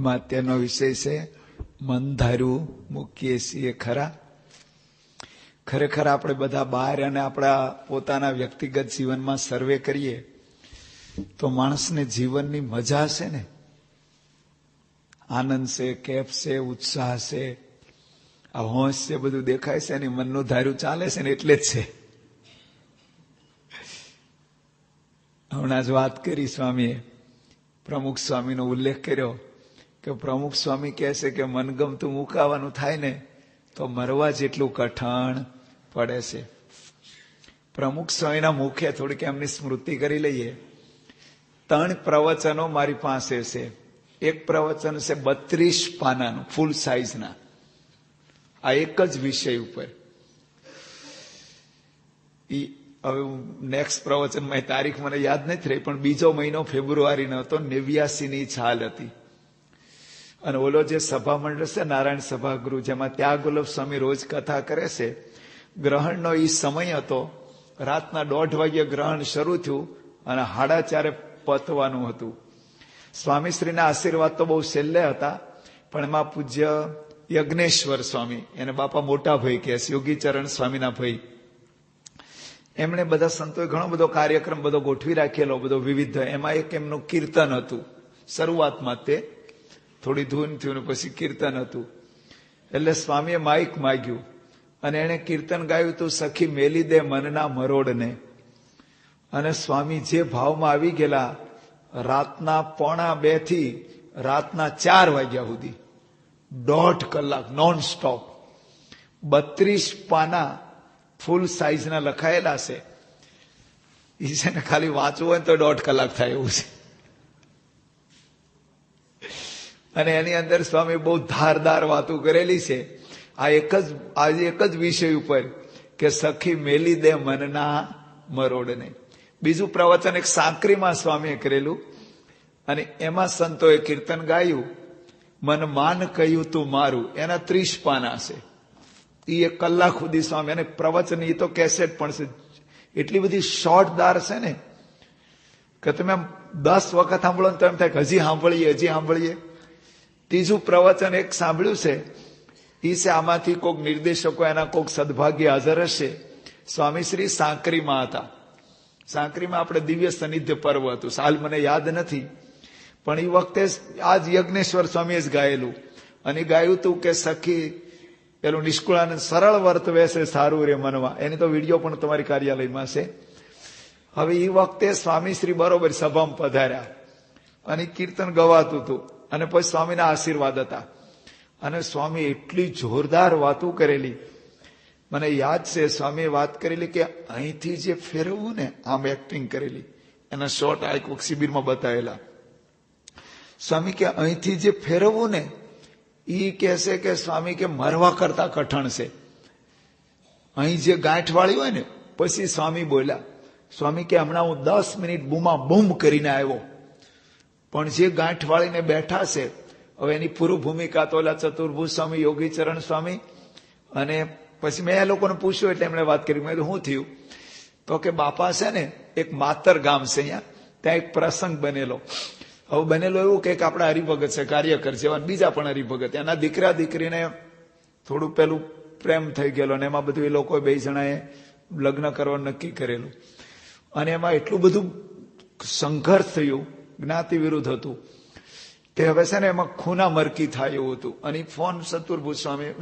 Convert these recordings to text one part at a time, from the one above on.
એમાં અત્યારનો વિષય છે મન મૂકીએ છીએ ખરા. ખરેખર આપણે બધા બહાર અને આપણા પોતાના વ્યક્તિગત જીવનમાં સર્વે કરીએ તો માણસને જીવનની મજા છે ને, આનંદ છે, કેફ છે, ઉત્સાહ છે, આ હોશ છે, બધું દેખાય છે ને મનનું ધાર્યું ચાલે છે ને એટલે જ છે. હમણાં જ વાત કરી સ્વામીએ, પ્રમુખ સ્વામીનો ઉલ્લેખ કર્યો કે પ્રમુખ સ્વામી કહે છે કે મનગમતું મુકાવાનું થાય ને તો મરવા જેટલું કઠણ પડે છે. પ્રમુખ સ્વામીના મુખે થોડીક એમની સ્મૃતિ કરી લઈએ. 3 પ્રવચનો મારી પાસે છે. એક પ્રવચન છે 32 પાનાનું, ફૂલ સાઇઝના, આ એક જ વિષય ઉપર. હવે નેક્સ્ટ પ્રવચનમાં તારીખ મને યાદ નથી રહી, પણ બીજો મહિનો ફેબ્રુઆરીનો હતો, 89ની છાલ હતી. અને ઓલો જે સભા મંડળ છે નારાયણ સભાગૃહ, જેમાં ત્યાગવલ્લભ સ્વામી રોજ કથા કરે છે, ગ્રહણનો એ સમય હતો. રાતના 1:30 વાગ્યે ગ્રહણ શરૂ થયું અને 4:30 પતવાનું હતું. સ્વામીશ્રીના આશીર્વાદ તો બહુ છેલ્લે હતા, પણ એમાં પૂજ્ય યજ્ઞેશ્વર સ્વામી, એને બાપા મોટા ભાઈ કહે છે, યોગીચરણ સ્વામીના ભાઈ, એમણે બધા સંતોએ ઘણો બધો કાર્યક્રમ બધો ગોઠવી રાખેલો, બધો વિવિધ. એમાં એક એમનું કીર્તન હતું. શરૂઆતમાં તે થોડી ધૂન થયું ને પછી કીર્તન હતું. એટલે સ્વામીએ માઇક માગ્યું અને એણે કીર્તન ગાયું હતું, સખી મેલી દે મનના મરોડને. અને સ્વામી જે ભાવમાં આવી ગયેલા, રાતના 1:45 થી રાતના 4 વાગ્યા સુધી 1.5 કલાક નોન સ્ટોપ 32 પાના ફૂલ સાઇઝના લખાયેલા છે. એ છે ને ખાલી વાંચવું હોય તો 1.5 કલાક થાય એવું છે. અને એની અંદર સ્વામી બહુ ધારદાર વાતો કરેલી છે. આજે એક જ વિષય ઉપર કે સખી મેલી દે મનના મરોડને. બીજું પ્રવચન એક સાંકરીમાં સ્વામીએ કરેલું અને એમાં સંતોએ કીર્તન ગાયું, મન માન કહ્યું તું મારું, એના 30 પાના છે. એ 1 કલાક સુધી સ્વામી, અને પ્રવચન એ તો કેસેટ પણ છે. એટલી બધી શોર્ટદાર છે ને કે તમે આમ 10 વખત સાંભળો ને તો એમ થાય કે હજી સાંભળીએ. ત્રીજું પ્રવચન એક સાંભળ્યું છે, એ છે આમાંથી કોઈક નિર્દેશકો એના કોઈક સદભાગ્ય હાજર હશે. સ્વામીશ્રી સાંકરીમાં હતા. સાંકરીમાં આપણે દિવ્ય સાનિધ્ય પર્વ હતું, સાલ મને યાદ નથી, પણ એ વખતે આજ યજ્ઞેશ્વર સ્વામીએ જ ગાયેલું. અને ગાયું હતું કે સખી પેલું નિષ્કુળાનંદ સરળ વર્તવે છે સારું રે મનમાં, એની તો વિડીયો પણ તમારી કાર્યાલયમાં છે. હવે એ વખતે સ્વામીશ્રી બરોબર સભામાં પધાર્યા અને કીર્તન ગવાતું હતું અને પછી સ્વામીના આશીર્વાદ હતા. અને સ્વામી એટલી જોરદાર વાતો કરેલી, મને યાદ છે સ્વામીએ વાત કરેલી કે અહીંથી જે ફેરવવું ને, આમ એક્ટિંગ કરેલી, એના શોર્ટ આ કોઈક શિબિરમાં બતાવેલા. સ્વામી કે અહીંથી જે ફેરવવું ને, એ કહેશે કે સ્વામી કે મરવા કરતા કઠણ છે. અહીં જે ગાંઠ વાળી હોય ને, પછી સ્વામી બોલ્યા, સ્વામી કે હમણાં હું 10 મિનિટ બૂમા બૂમ કરીને આવ્યો, પણ જે ગાંઠ વાળીને બેઠા છે, હવે એની પૂર્વ ભૂમિકા તો ઓલા ચતુર્ભુજ સ્વામી, યોગીચરણ સ્વામી, અને પછી મેં એ લોકોને પૂછ્યું એટલે એમણે વાત કરી. મેં શું થયું? તો કે બાપા છે ને એક માતર ગામ છે અહીંયા, ત્યાં એક પ્રસંગ બનેલો. હવે બનેલો એવું કે આપણા હરિભગત છે, કાર્યકર છે, બીજા પણ હરિભગત, એના દીકરા દીકરીને થોડું પેલું પ્રેમ થઈ ગયેલો ને એમાં બધું એ લોકો 2 જણાએ લગ્ન કરવાનું નક્કી કરેલું. અને એમાં એટલું બધું સંઘર્ષ થયું, જ્ઞાતિ વિરુદ્ધ હતું, તે હવે છે ને એમાં ખૂના મરકી થાય એવું હતું. અને ફોન ચતુર્ભુજ સ્વામી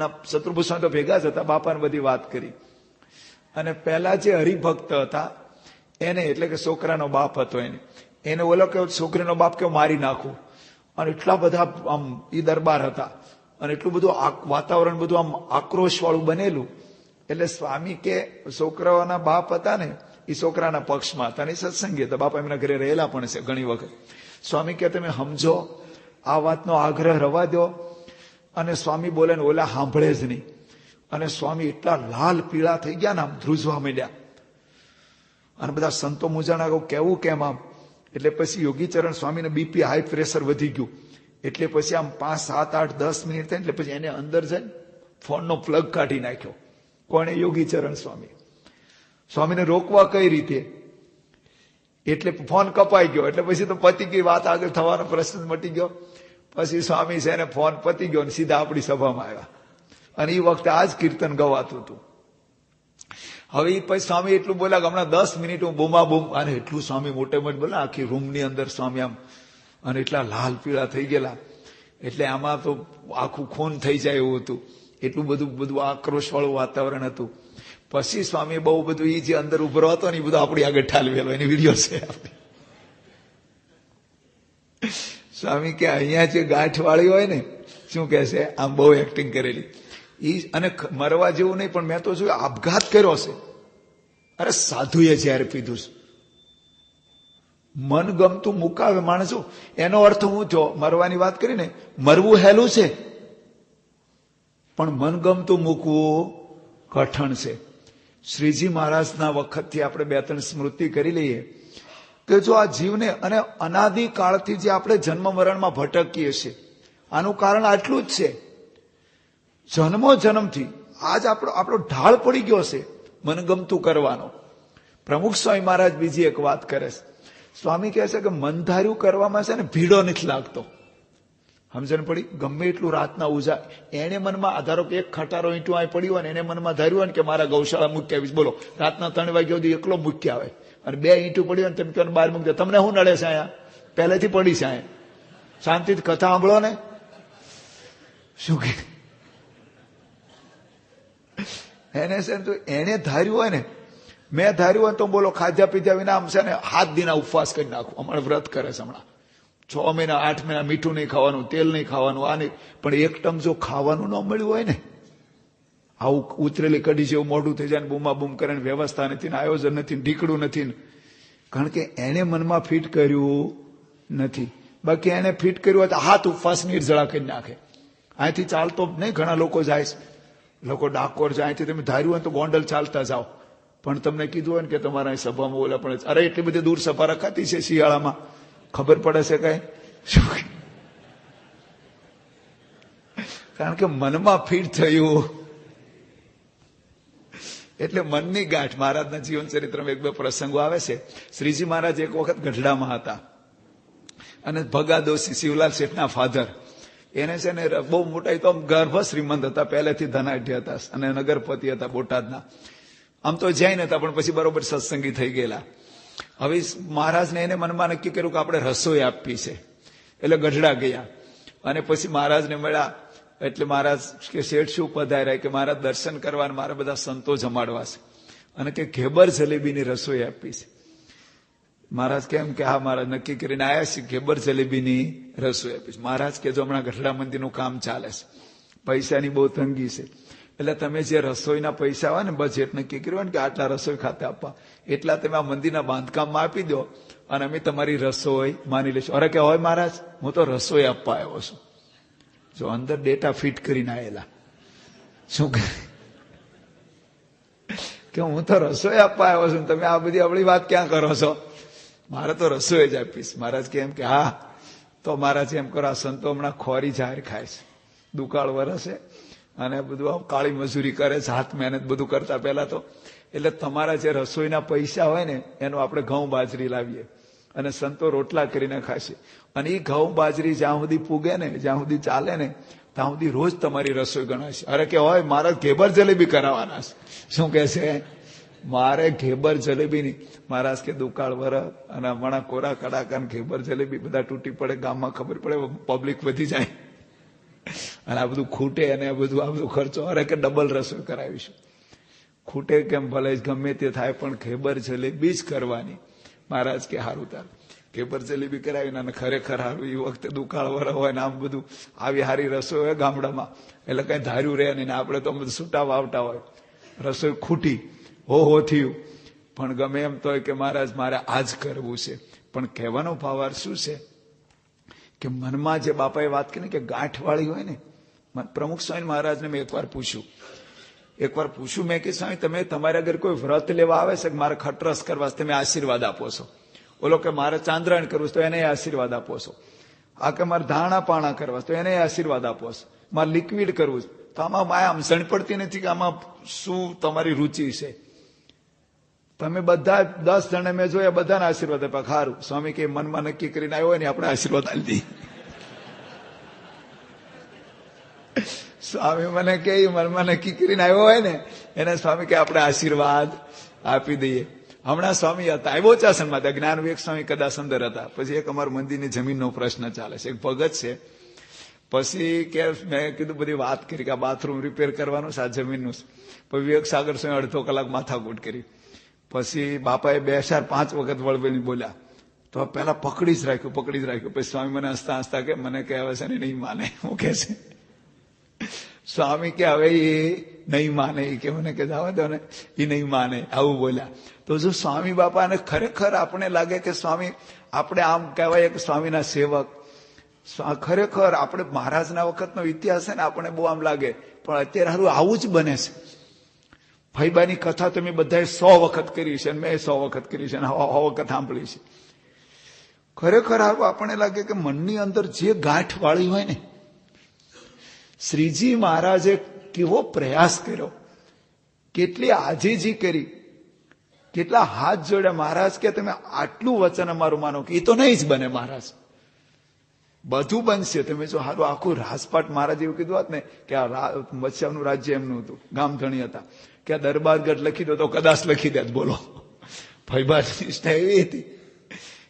તો ભેગા જ હતા, બાપાને બધી વાત કરી. અને પહેલા જે હરિભક્ત હતા એને, એટલે કે છોકરાનો બાપ હતો, એને ઓલો કે છોકરીનો બાપ કેવો મારી નાખું. અને એટલા બધા આમ એ દરબાર હતા અને એટલું બધું વાતાવરણ બધું આમ આક્રોશ વાળું બનેલું. એટલે સ્વામી કે છોકરાઓના બાપ હતા ને એ છોકરાના પક્ષમાં હતા અને સત્સંગી હતા, બાપા એમના ઘરે રહેલા પણ છે ઘણી વખત. સ્વામી કે તમે સમજો, આ વાતનો આગ્રહ રવા દો. અને સ્વામી બોલે ને ઓલા સાંભળે જ નહીં. અને સ્વામી એટલા લાલ પીળા થઈ ગયા ને, આમ ધ્રુજવા માંડ્યા. અને બધા સંતો મૂંઝાણા, કેવું કેમ આમ? એટલે પછી યોગીચરણ સ્વામીને બીપી હાઈ પ્રેશર વધી ગયું. એટલે પછી આમ 5, 7, 8, 10 મિનિટ થાય એટલે પછી એને અંદર જઈને ફોનનો પ્લગ કાઢી નાખ્યો. કોણે? યોગીચરણ સ્વામી. સ્વામીને રોકવા કઈ રીતે? એટલે ફોન કપાઈ ગયો. એટલે પછી તો પતી ગઈ વાત, આગળ થવાનો પ્રશ્ન મટી ગયો. પછી સ્વામી છે એને ફોન પતી ગયો ને સીધા આપણી સભામાં આવ્યા. અને એ વખતે આ જ કીર્તન ગવાતું હતું. હવે એ પછી સ્વામી એટલું બોલ્યા કે હમણાં 10 મિનિટ હું બૂમા બૂમ, અને એટલું સ્વામી મોટે મોટે બોલ્યા આખી રૂમની અંદર સ્વામી આમ, અને એટલા લાલ પીળા થઈ ગયેલા, એટલે આમાં તો આખું ખૂન થઈ જાય એવું હતું. એટલું બધું આક્રોશ વાળું વાતાવરણ હતું. પછી સ્વામી બહુ બધું એ જે અંદર ઉભરો હતો ને એ બધું આપણી આગળ ઠાલવેલો, એની વિડીયો છે આપણી. સ્વામી કે અહીંયા જે ગાંઠ વાળી હોય ને, શું કે છે, આમ બહુ એક્ટિંગ કરેલી ઈ, અને મરવા જેવું નહીં, પણ મેં તો જોયું આપઘાત કર્યો છે. અરે સાધુએ જયારે પીધું છે, મન ગમતું મુકાવે માણસો, એનો અર્થ હું થયો, મરવાની વાત કરીને, મરવું હેલું છે પણ મન ગમતું મૂકવું કઠણ છે. શ્રીજી મહારાજના વખતથી આપણે 2-3 સ્મૃતિ કરી લઈએ કે જો આ જીવને, અને અનાદિ કાળથી જે આપણે જન્મ મરણમાં ભટકીએ છીએ, આનું કારણ આટલું જ છે. જન્મો જન્મથી આજ આપણો ઢાળ પડી ગયો છે મનગમતું કરવાનો. પ્રમુખ સ્વામી મહારાજ બીજી એક વાત કરે છે. સ્વામી કહે છે કે મનધાર્યું કરવામાં છે ને ભીડો નથી લાગતો. સમજણ પડી? ગમે એટલું રાતના ઉજા, એને મનમાં આધારો કે એક ખટારો ઈંટું અહીં પડ્યું હોય ને એને મનમાં ધાર્યું હોય ને કે મારા ગૌશાળા મૂકી આવીશ, બોલો રાતના 3 વાગ્યા સુધી એકલો મૂકી આવે, અને 2 ઈંટું પડ્યું હોય ને તમે કહો બહાર મૂકી દો, તમને શું નડે છે? અહીંયા પહેલેથી પડી છે, અહીંયા શાંતિથી કથા સાંભળો ને. શું કે એને છે ને, એને ધાર્યું હોય ને, મેં ધાર્યું હોય તો બોલો ખાધા પીધા વિના આમ છે ને 7 દિના ઉપવાસ કરી નાખું. હમણાં વ્રત કરે છે, હમણાં 6 મહિના 8 મહિના મીઠું નહીં ખાવાનું, તેલ નહીં ખાવાનું, આ નહીં. પણ એક ટમ જો ખાવાનું ન મળ્યું હોય ને, આવું ઉતરેલી કઢી જેવું મોઢું થઈ જાય, બૂમા બૂમ કરે, વ્યવસ્થા નથી ને આયોજન નથી ને ઢીકડું નથી ને, કારણ કે એને મનમાં ફિટ કર્યું નથી. બાકી એને ફિટ કર્યું હોય તો હાથ ઉપવાસ નિર્જળા કરી નાખે. અહીંથી ચાલતો નહીં, ઘણા લોકો જાય છે, લોકો ડાકોર જાય, અહીંથી તમે ધાર્યું હોય તો ગોંડલ ચાલતા જાઓ, પણ તમને કીધું હોય ને કે તમારા સભામાં બોલા પણ, અરે એટલી બધી દૂર સભા રખાતી છે શિયાળામાં, ખબર પડે છે કઈ? કારણ કે મનમાં ફિટ થયું. એટલે મનની ગાંઠ. મહારાજના જીવન ચરિત્રમાં 1-2 પ્રસંગો આવે છે. શ્રીજી મહારાજ એક વખત ગઢડામાં હતા, અને ભગાદોશી શિવલાલ શેઠના ફાધર, એને છે ને બહુ મોટા, તો ગર્ભ શ્રીમંત હતા, પહેલેથી ધનાઢ્ય હતા, અને નગરપતિ હતા બોટાદના. આમ તો જૈન હતા, પણ પછી બરોબર સત્સંગી થઈ ગયેલા. હવે મહારાજને એને મનમાં નક્કી કર્યું કે આપણે રસોઈ આપવી છે, એટલે ગઢડા ગયા. અને પછી મહારાજને મળ્યા, એટલે મહારાજ કે શેઠ શું પધાર્યા? કે મહારાજ દર્શન કરવા, મારા બધા સંતો જમાડવા છે, અને કે ઘેબર જલેબીની રસોઈ આપી છે. મહારાજ કેમ? કે હા મહારાજ નક્કી કરીને આવ્યા છે, ઘેબર જલેબીની રસોઈ આપી છે. મહારાજ કે જો હમણાં ગઢડા મંદિરનું કામ ચાલે છે, પૈસાની બહુ તંગી છે, એટલે તમે જે રસોઈના પૈસા હોય ને, બજેટ નક્કી કર્યું હોય ને કે આટલા રસોઈ ખાતે આપવા, એટલા તમે આ મંદિરના બાંધકામમાં આપી દો, અને અમે તમારી રસોઈ માની લઈશું. અરે કે હોય મહારાજ, હું તો રસોઈ આપવા આવ્યો છું. જો અંદર ડેટા ફિટ કરીને આવેલા, શું કે હું તો રસોઈ આપવા આવ્યો છું, તમે આ બધી આપણી વાત ક્યાં કરો છો? મારે તો રસોઈ જ આપીશ. મહારાજ કે એમ કે હા, તો મહારાજ એમ કરો, આ સંતો હમણાં ખોરી જાહેર ખાય છે, દુકાળ વરસે, અને બધું કાળી મજૂરી કરે છે, હાથ મહેનત બધું કરતા પહેલા તો. એટલે તમારા જે રસોઈના પૈસા હોય ને, એનો આપણે ઘઉં બાજરી લાવીએ, અને સંતો રોટલા કરીને ખાશે. અને એ ઘઉં બાજરી જ્યાં સુધી પૂગે ને, જ્યાં સુધી ચાલે ને, ત્યાં સુધી રોજ તમારી રસોઈ ગણાશે. અરે કે હોય મારે ઘેબર જલેબી કરાવવાના છે. શું કે છે? મારે ઘેબર જલેબી નહીં. મહારાજ કે દુકાળ વર અને હમણાં કોરા કડાકા ઘેબર જલેબી બધા તૂટી પડે, ગામમાં ખબર પડે, પબ્લિક વધી જાય, અને આ બધું ખૂટે, અને આ બધું ખર્ચો. અરે કે ડબલ રસોઈ કરાવીશું. ખૂટે કેમ ભલે ગમે તે થાય, પણ ઘેબર જલેબી જ કરવાની. મહારાજ કે હારું તાર ઘેબર જલેબી કરાવીને, અને ખરેખર હારું એ વખતે દુકાળ વર હોય ને, આમ બધું આવી હારી રસોઈ હોય ગામડામાં, એટલે કઈ ધાર્યું રહે નહીં. આપણે તો બધું છૂટા વાવટા હોય, રસોઈ ખૂટી, હો થયું, પણ ગમે એમ તો કે મહારાજ મારે આજ કરવું છે. પણ કહેવાનો ભાવાર્થ શું છે કે મનમાં જે બાપાએ વાત કરી કે ગાંઠવાળી હોય ને, પ્રમુખ સ્વામી મહારાજને મેં એકવાર પૂછ્યું મેં કે સ્વામી તમે તમારે અગર કોઈ વ્રત લેવા આવે છે કે મારે ખટરસ કરવા, તમે આશીર્વાદ આપો છો. ઓલો કે મારે ચાંદ્રાયણ કરવું છે તો એને આશીર્વાદ આપો છો. આ કે મારે ધાણા પાણા કરવા તો એને આશીર્વાદ આપો છો. મારે લિક્વિડ કરવું છે તો આમાં માયા આમ સણ પડતી નથી કે આમાં શું તમારી રુચિ છે. તમે બધા 10 જણે મેં જોયા, બધાને આશીર્વાદ આપ્યા. ખારું સ્વામી કે મનમાં નક્કી કરીને આવ્યો હોય ને આપણે આશીર્વાદ આપી દઈએ. સ્વામી મને કે મનમાં નક્કી કરીને આવ્યો હોય ને એને સ્વામી કે આપણે આશીર્વાદ આપી દઈએ. હમણાં સ્વામી હતા, આવ્યો ચાસણમાં હતા, જ્ઞાન વિવેક સ્વામી કદાચ અંદર હતા. પછી એક અમારા મંદિરની જમીનનો પ્રશ્ન ચાલે છે, એક ભગત છે. પછી કે મેં કીધું બધી વાત કરી કે આ બાથરૂમ રિપેર કરવાનું છે, આ જમીનનું. પછી વિવેક સાગર સ્વામી અડધો કલાક માથાકૂટ કરી. પછી બાપાએ 2-5 વખત વળવેલી બોલ્યા તો પેલા પકડી જ રાખ્યું. પછી સ્વામી મને હસતા હસતા કે મને કે હવે છે ને નહીં માને. હું કે છે સ્વામી કે હવે એ નહીં માને, કે મને કે જવા દો ને, એ નહીં માને, આવું બોલ્યા. તો જો સ્વામી બાપાને ખરેખર આપણે લાગે કે સ્વામી આપણે આમ કહેવાય કે સ્વામીના સેવક, ખરેખર આપણે મહારાજના વખતનો ઇતિહાસ છે ને આપણે બહુ આમ લાગે, પણ અત્યારે હારું આવું જ બને છે. ફૈબાની કથા તમે બધાએ 100 વખત કરી છે, મેં 100 વખત કરી છે, 100 વખત સાંભળી છે. ખરેખર હારું આપણને લાગે કે મનની અંદર જે ગાંઠ વાળી હોય ને, શ્રીજી મહારાજે કેવો પ્રયાસ કર્યો, કેટલી આજીજી કરી, કેટલા હાથ જોડ્યા. મહારાજ કે તમે આટલું વચન અમારું માનો કે એ તો નહીં જ બને મહારાજ, બધું બનશે. તમે જો હારું આખું રાજપાટ મહારાજ એવું કીધું હોત ને કે આ મત્સ્યાનું રાજ્ય એમનું હતું, ગામધણી હતા, કે આ દરબારગઢ લખી દો તો કદાચ લખી દે. બોલો, ફૈબાની નિષ્ઠા એવી હતી.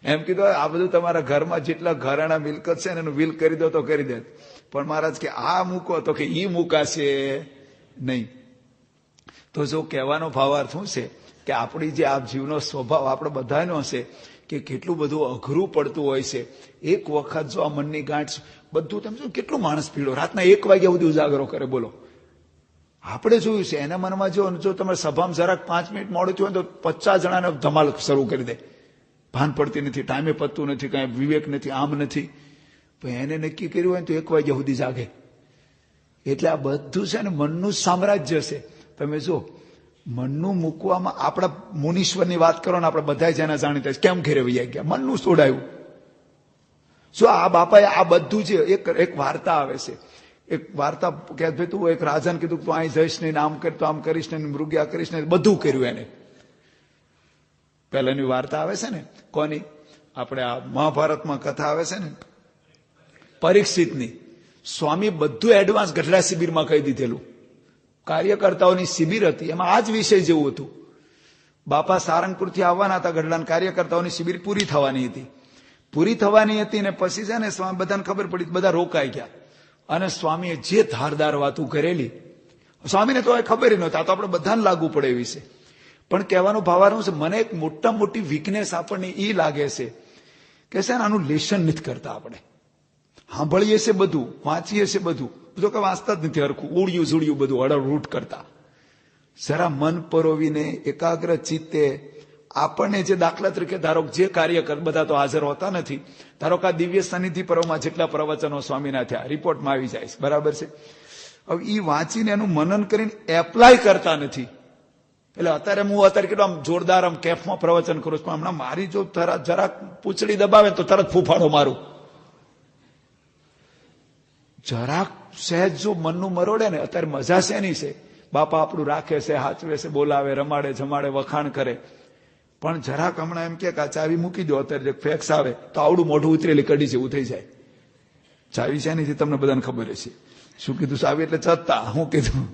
એમ કીધું આ બધું તમારા ઘરમાં જેટલા ઘરાણા મિલકત છે ને એનું વિલ કરી દો તો કરી દે. પણ મહારાજ કે આ મૂકો તો કે ઈ મૂકાશે નહીં. તો જો કહેવાનો ભાવાર્થ શું છે કે આપણી જે આ જીવનો સ્વભાવ આપણે બધાનો હશે કે કેટલું બધું અઘરું પડતું હોય છે. એક વખત જો આ મનની ગાંઠ બધું તમે જો કેટલું માણસ પીડો રાતના 1 વાગ્યા સુધી ઉજાગરો કરે. બોલો, આપણે જોયું છે. એના મનમાં જો તમે સભામાં જરાક 5 મિનિટ મોડું થયું તો 50 જણાને ધમાલ શરૂ કરી દે. ભાન પડતી નથી, ટાઈમે પતતું નથી, કાંઈ વિવેક નથી, આમ નથી. પણ એને નક્કી કર્યું હોય તો 1 વાગ્યા સુધી જાગે. એટલે આ બધું છે ને મનનું સામ્રાજ્ય છે. તમે જો મનનું મૂકવામાં આપણા મુનીશ્વરની વાત કરો ને, આપણે બધા જેના જાણીતા કેમ ઘેરે વૈયા ગયા, મનનું છોડાયું. જો આ બાપાએ આ બધું છે. એક વાર્તા આવે છે, એક વાર્તા કે ભાઈ તું એક રાજાને કીધું તું અહીં જઈશ નહીં, આમ કર તો આમ કરીશ ને, મૃગ્યા કરીશ ને, બધું કર્યું એને. પહેલાની વાર્તા આવે છે ને કોની, આપણે આ મહાભારતમાં કથા આવે છે ને પરીક્ષિતની. સ્વામી બધું એડવાન્સ ગઢડા શિબિરમાં કહી દીધેલું. કાર્યકર્તાઓની શિબિર હતી, એમાં આ જ વિષય જેવું હતું. બાપા સારંગપુરથી આવવાના હતા ગઢડાના, કાર્યકર્તાઓની શિબિર પૂરી થવાની હતી ને પછી છે ને સ્વામી બધાને ખબર પડી, બધા રોકાઈ ગયા. અને સ્વામીએ જે ધારદાર વાતું કરેલી, સ્વામીને તો ખબર નહોતી, આ તો આપણે બધાને લાગુ પડે એવી છે. પણ કહેવાનો ભાવાર્થ છે, મને એક મોટા મોટી વીકનેસ આપણને એ લાગે છે કે છે ને આનું લેશન નથી કરતા. આપણે સાંભળીએ છે બધું, વાંચીએ છે બધું કે વાંચતા જ નથી હરખું, ઉડિયું ઝુડિયું બધું હળરૂટ કરતા. જરા મન પરોવીને એકાગ્ર ચિત્તે આપણને જે દાખલા તરીકે ધારો જે કાર્ય બધા તો હાજર હોતા નથી, ધારો કે આ દિવ્ય સાનિધિ પર્વમાં જેટલા પ્રવચનો સ્વામીના થયા રિપોર્ટમાં આવી જાય, બરાબર છે. હવે એ વાંચીને એનું મનન કરીને એપ્લાય કરતા નથી. એટલે અત્યારે કેટલું આમ જોરદાર આમ કેફમાં પ્રવચન કરું છું, પણ હમણાં મારી જો જરાક પૂંછડી દબાવે તો તરત ફૂફાડો મારું. જરાક સહેજ જો મનનું મરોડે ને, અત્યારે મજા છે એની છે. બાપા આપણું રાખે છે, હાચવે છે, બોલાવે, રમાડે, જમાડે, વખાણ કરે. પણ જરાક હમણાં એમ કે આ ચાવી મૂકી દો, અત્યારે ફેક્સ આવે તો આવડું મોઢું ઉતરેલી કડી જેવું થઈ જાય. ચાવી છે એની તમને બધાને ખબર છે. શું કીધું? ચાવી એટલે ચત્તા. હું કીધું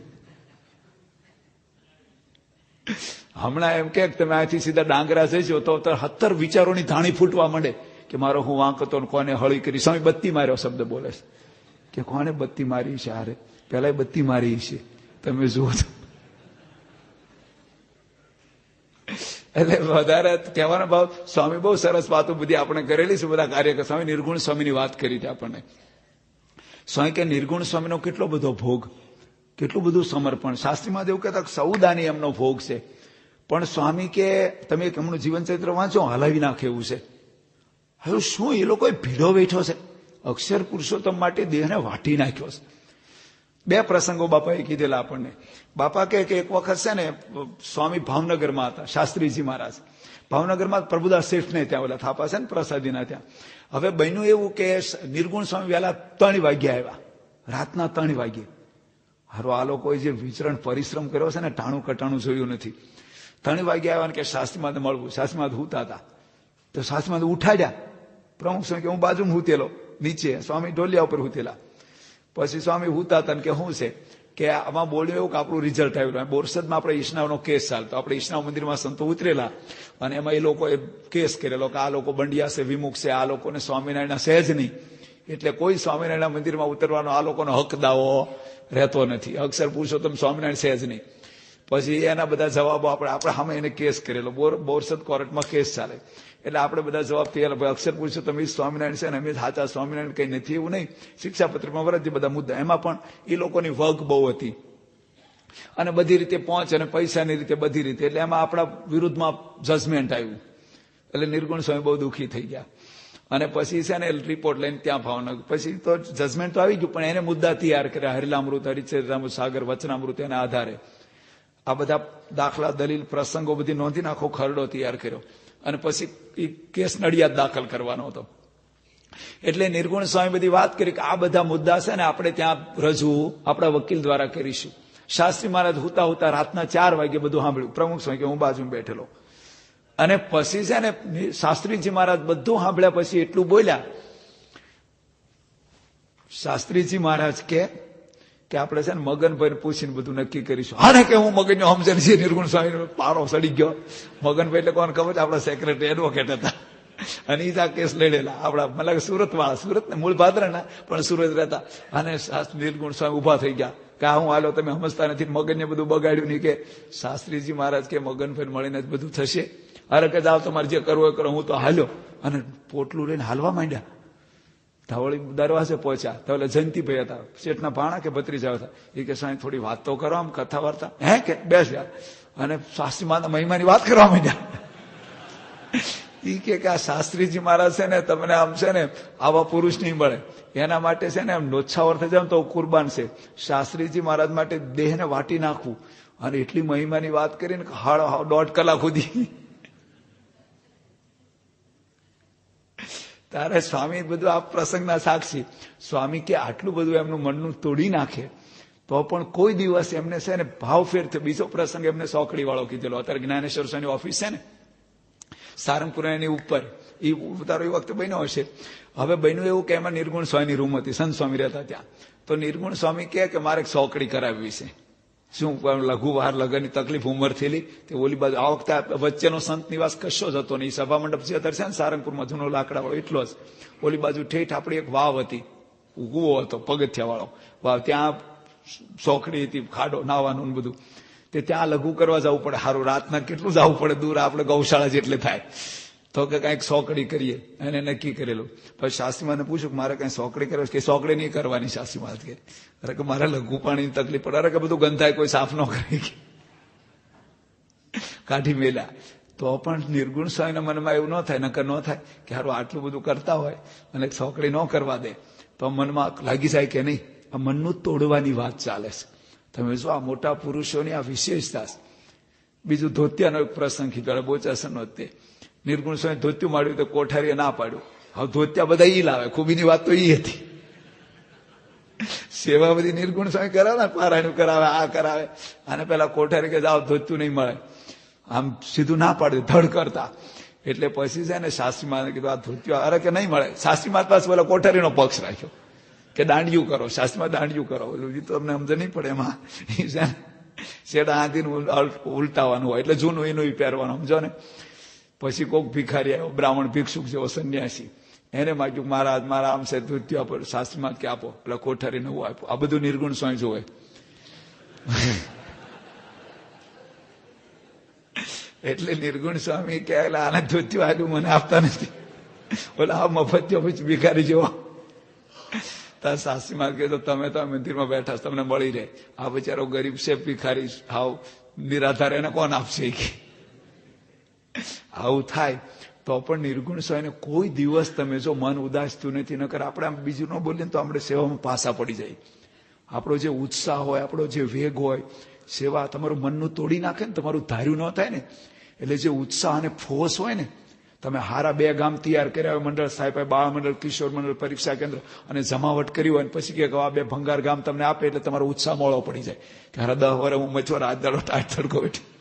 હમણાં એમ કે તમે અહીંથી સીધા ડાંગરા જઈશો તો 70 વિચારોની ધાણી ફૂટવા માંડે કે મારો હું વાંક હતો, કોને હળી કરી. સ્વામી બત્તી માર્યો શબ્દ બોલે છે કે કોને બત્તી મારી છે? અરે પેલા બત્તી મારી છે, તમે જુઓ તો. એટલે વધારે કહેવાનો ભાવ, સ્વામી બહુ સરસ વાતો બધી આપણે કરેલી છે, બધા કાર્ય. સ્વામી નિર્ગુણ સ્વામીની વાત કરી હતી આપણને. સ્વામી કે નિર્ગુણ સ્વામીનો કેટલો બધો ભોગ, કેટલું બધું સમર્પણ. શાસ્ત્રીમાં એવું કહેતા સૌદાની એમનો ભોગ છે. પણ સ્વામી કે તમે એમનું જીવન ચરિત્ર વાંચો, હલાવી નાખે એવું છે. હવે શું એ લોકોએ ભીડો બેઠો છે, અક્ષર પુરુષોત્તમ માટે દેહને વાટી નાખ્યો છે. 2 પ્રસંગો બાપાએ કીધેલા આપણને. બાપા કે એક વખત છે ને સ્વામી ભાવનગરમાં હતા, શાસ્ત્રીજી મહારાજ ભાવનગરમાં, પ્રભુદાસ શેઠને ત્યાં ઓલા થાપા છે ને પ્રસાદીના ત્યાં. હવે બન્યું એવું કે નિર્ગુણ સ્વામી વહેલા 3 વાગ્યા આવ્યા, રાતના 3 વાગ્યે. હારો આ લોકોએ જે વિચરણ પરિશ્રમ કર્યો છે ને, ટાણું કટાણું જોયું નથી. 3 વાગ્યા આવ્યા કે શાસ્ત્રીમાં મળવું. શાસ્ત્રીમાં હુતા હતા તો શાસ્ત્રીમાં ઉઠાડ્યા. પ્રમુખ સ્વામી કે હું બાજુમાં હુતેલો નીચે, સ્વામી ઢોલિયા ઉપર હુતેલા. પછી સ્વામી હુતા હતા કે શું છે કે આમાં બોલ્યું એવું કે આપણું રિઝલ્ટ આવ્યું. બોરસદમાં આપણે ઈષ્ણાવનો કેસ ચાલતો. આપણે ઈષ્ણાવ મંદિરમાં સંતો ઉતરેલા અને એમાં એ લોકોએ કેસ કરેલો કે આ લોકો બંડિયા છે, વિમુખ છે, આ લોકોને સ્વામિનારાયણ સહેજ નહીં, એટલે કોઈ સ્વામિનારાયણ મંદિરમાં ઉતરવાનો આ લોકોનો હક દાવો રહેતો નથી. અક્ષર પુરુષોત્તમ સ્વામિનારાયણ સહેજ નહીં. પછી એના બધા જવાબો આપણે સામે એને કેસ કરેલો. બોરસદ કોર્ટમાં કેસ ચાલે એટલે આપણે બધા જવાબ તૈયાર. ભાઈ અક્ષર પુરુષોત્તમ એ સ્વામિનારાયણ છે ને અમે સાચા સ્વામિનારાયણ કઈ નથી એવું નહીં. શિક્ષાપત્રમાં વરસથી બધા મુદ્દા. એમાં પણ એ લોકોની વગ બહુ હતી અને બધી રીતે પહોંચ અને પૈસાની રીતે બધી રીતે. એટલે એમાં આપણા વિરુદ્ધમાં જજમેન્ટ આવ્યું. એટલે નિર્ગુણ સ્વામી બહુ દુઃખી થઈ ગયા અને પછી છે ને રિપોર્ટ લઈને ત્યાં ભાવનગર. પછી તો જજમેન્ટ તો આવી ગયું પણ એને મુદ્દા તૈયાર કર્યા. હરિલામૃત, હરિચરિતામૃત, સાગર, વચનામૃત એના આધારે આ બધા દાખલા, દલીલ, પ્રસંગો બધી નોંધીને આખો ખરડો તૈયાર કર્યો અને પછી એ કેસ નડિયાદ દાખલ કરવાનો હતો. એટલે નિર્ગુણ સ્વામી બધી વાત કરી કે આ બધા મુદ્દા છે ને આપણે ત્યાં રજૂ આપણા વકીલ દ્વારા કરીશું. શાસ્ત્રી મહારાજ હુતા હુતા રાતના 4 વાગે બધું સાંભળ્યું. પ્રમુખ સ્વામી કે હું બાજુમાં બેઠેલો અને પછી છે ને શાસ્ત્રીજી મહારાજ બધું સાંભળ્યા પછી એટલું બોલ્યા. શાસ્ત્રીજી મહારાજ કે આપણે છે ને મગનભાઈને પૂછીને બધું નક્કી કરીશું. હા કે હું મગનનો સમજણ છે. નિર્ગુણ સ્વામી પારો સડી ગયો. મગનભાઈ એટલે કોણ ખબર છે? આપણા સેક્રેટરી એડવોકેટ હતા અને ઈ આ કેસ લડેલા. આપણા મતલબ સુરત વાળા, સુરત ને મૂળ ભાદરના પણ સુરત રહેતા. અને નિર્ગુણ સ્વામી ઉભા થઈ ગયા કે હું હાલો તમે સમજતા નથી. મગનને બધું બગાડ્યું નહીં કે શાસ્ત્રીજી મહારાજ કે મગનભાઈ મળીને જ બધું થશે. અરે કે જાઓ તમારે જે કરવું એ કરો. હું તો હાલ્યો અને પોટલું લઈને હાલવા માંડ્યા. ધવળી દરવાજે પહોંચ્યા તો એટલે જયંતિભાઈ હતા, શેઠના ભાણા કે ભત્રીજા હતા. એ કે સાહેબ થોડી વાત તો કરો, આમ કથા વાર્તા. હે કે બેસ યાર. અને શાસ્ત્રી માતા મહિમાની વાત કરવા માંડ્યા. એ કે આ શાસ્ત્રીજી મહારાજ છે ને તમને આમ છે ને આવા પુરુષ નહીં મળે. એના માટે છે ને આમ નોછાવર થઈ જાવ તો કુરબાન છે. શાસ્ત્રીજી મહારાજ માટે દેહને વાટી નાખવું. અને એટલી મહિમાની વાત કરીને 1.5 કલાક સુધી તારે સ્વામી બધું આ પ્રસંગના સાક્ષી. સ્વામી કે આટલું બધું એમનું મનનું તોડી નાખે તો પણ કોઈ દિવસ એમને છે ને ભાવ ફેર થયો. બીજો પ્રસંગ એમને સોકડી વાળો કીધેલો. અત્યારે જ્ઞાનેશ્વર સ્વામીની ઓફિસ છે ને સારંગપુર એની ઉપર, એ ઉતારો એ વખતે બન્યો હશે. હવે બન્યું એવું કે એમાં નિર્ગુણ સ્વામીની રૂમ હતી, સંત સ્વામી રહેતા ત્યાં. તો નિર્ગુણ સ્વામી કે મારે એક સોકડી કરાવવી છે. શું લઘુ વાર લગનની તકલીફ ઉંમર થયેલી તે ઓલી બાજુ. આ વખતે વચ્ચેનો સંત નિવાસ કશો જ હતો નહીં. સભા મંડપ જે અત્યારે છે ને સારંગપુરમાં જૂનો લાકડા વાળો એટલો જ. ઓલી બાજુ ઠેઠ આપણી એક વાવ હતી, કૂવો હતો પગથિયા વાળો વાવ. ત્યાં સોકડી હતી, ખાડો નાવાનું બધું. તે ત્યાં લઘુ કરવા જવું પડે. સારું રાતના કેટલું જવું પડે દૂર, આપણે ગૌશાળા જેટલે થાય. તો કે કઈક સોકડી કરીએ એને નક્કી કરેલું. પછી શાસ્ત્રીમાને પૂછ્યું કે મારે કઈ સોકડી કરવી કે સોકડી નહીં કરવાની. શાસ્ત્રીમાં કે અરે કે મારે લઘુ પાણીની તકલીફ પડે. અરે કે બધું ગંધાય, કોઈ સાફ ન કરે, કાઢી મેલ્યા. તો પણ નિર્ગુણ સ્વામીના મનમાં એવું ન થાય, નકર ન થાય કે હારું આટલું બધું કરતા હોય અને સોકડી ન કરવા દે તો મનમાં લાગી જાય કે નહીં. આ મનનું તોડવાની વાત ચાલે છે. તમે જો આ મોટા પુરુષોની આ વિશેષતા. બીજું ધોતિયાનો એક પ્રસંગ કીધો બોચાસનનો. તે નિર્ગુણ સ્વામી ધોત્યું માંડ્યું તો કોઠારીએ ના પાડ્યું. હવે ધોત્યા બધા ઈ લાવે. ખૂબીની વાત તો ઈ હતી. સેવા બધી નિર્ગુણ સ્વામી કરાવે, પારાયણ કરાવે, આ કરાવે. અને પેલા કોઠારી કે જાઓ ધોત્યું નહીં મળે, આમ સીધું ના પાડે ધડ કરતા. એટલે પછી છે ને શાસ્ત્રીમાં કીધું આ ધોત્યું અરે કે નહીં મળે. શાસ્ત્રીમાં પાસે પેલા કોઠારીનો પક્ષ રાખ્યો કે દાંડિયું કરો. શાસ્ત્રીમાં દાંડિયું કરો. એ તો અમને સમજ નહીં પડે. એમાં શેડા હાથીનું ઉલટાવાનું હોય એટલે જૂનું એનું પહેરવાનું, સમજો ને. પછી કોઈક ભિખારી આવ્યો, બ્રાહ્મણ ભિક્ષુક જેવો સંન્યાસી. એને માગ્યું મહારાજ મારા આમ છે ધોત્યું આપો. શાસ્ત્રીમાં કે આપો. એટલે કોઠારી નવું આપ્યું. આ બધું નિર્ગુણ સ્વામી જોવે. એટલે નિર્ગુણ સ્વામી કે આને ધોત્યું આપ્યું મને આપતા નથી. ઓલા આ મફત્યો પછી ભિખારી જેવો. તાર શાસ્ત્રીમાં કે તમે તો મંદિરમાં બેઠા તમને મળી રહે. આ બિચારો ગરીબ છે, ભિખારી, હાવ નિરાધાર, એને કોણ આપશે? આવું થાય તો પણ નિર્ગુણ સ્વામીને કોઈ દિવસ તમે જો મન ઉદાસ થયું નથી. નકર આપણે આમ બીજું ન બોલીએ તો આપણે સેવામાં પાસા પડી જાય. આપણો જે ઉત્સાહ હોય, આપણો જે વેગ હોય, સેવા તમારું મનનું તોડી નાખે ને, તમારું ધાર્યું ન થાય ને. એટલે જે ઉત્સાહ અને ફોર્સ હોય ને, તમે હારા 2 ગામ તૈયાર કર્યા હોય, મંડળ સાહેબ બાળ મંડળ, કિશોર મંડળ, પરીક્ષા કેન્દ્ર, અને જમાવટ કરી હોય, પછી કે આ 2 ભંગાર ગામ તમને આપે એટલે તમારો ઉત્સાહ મોળો પડી જાય કે હારા 10 વર્ષ હું મચવા રાત દાડો ટાટ તડકો બેઠી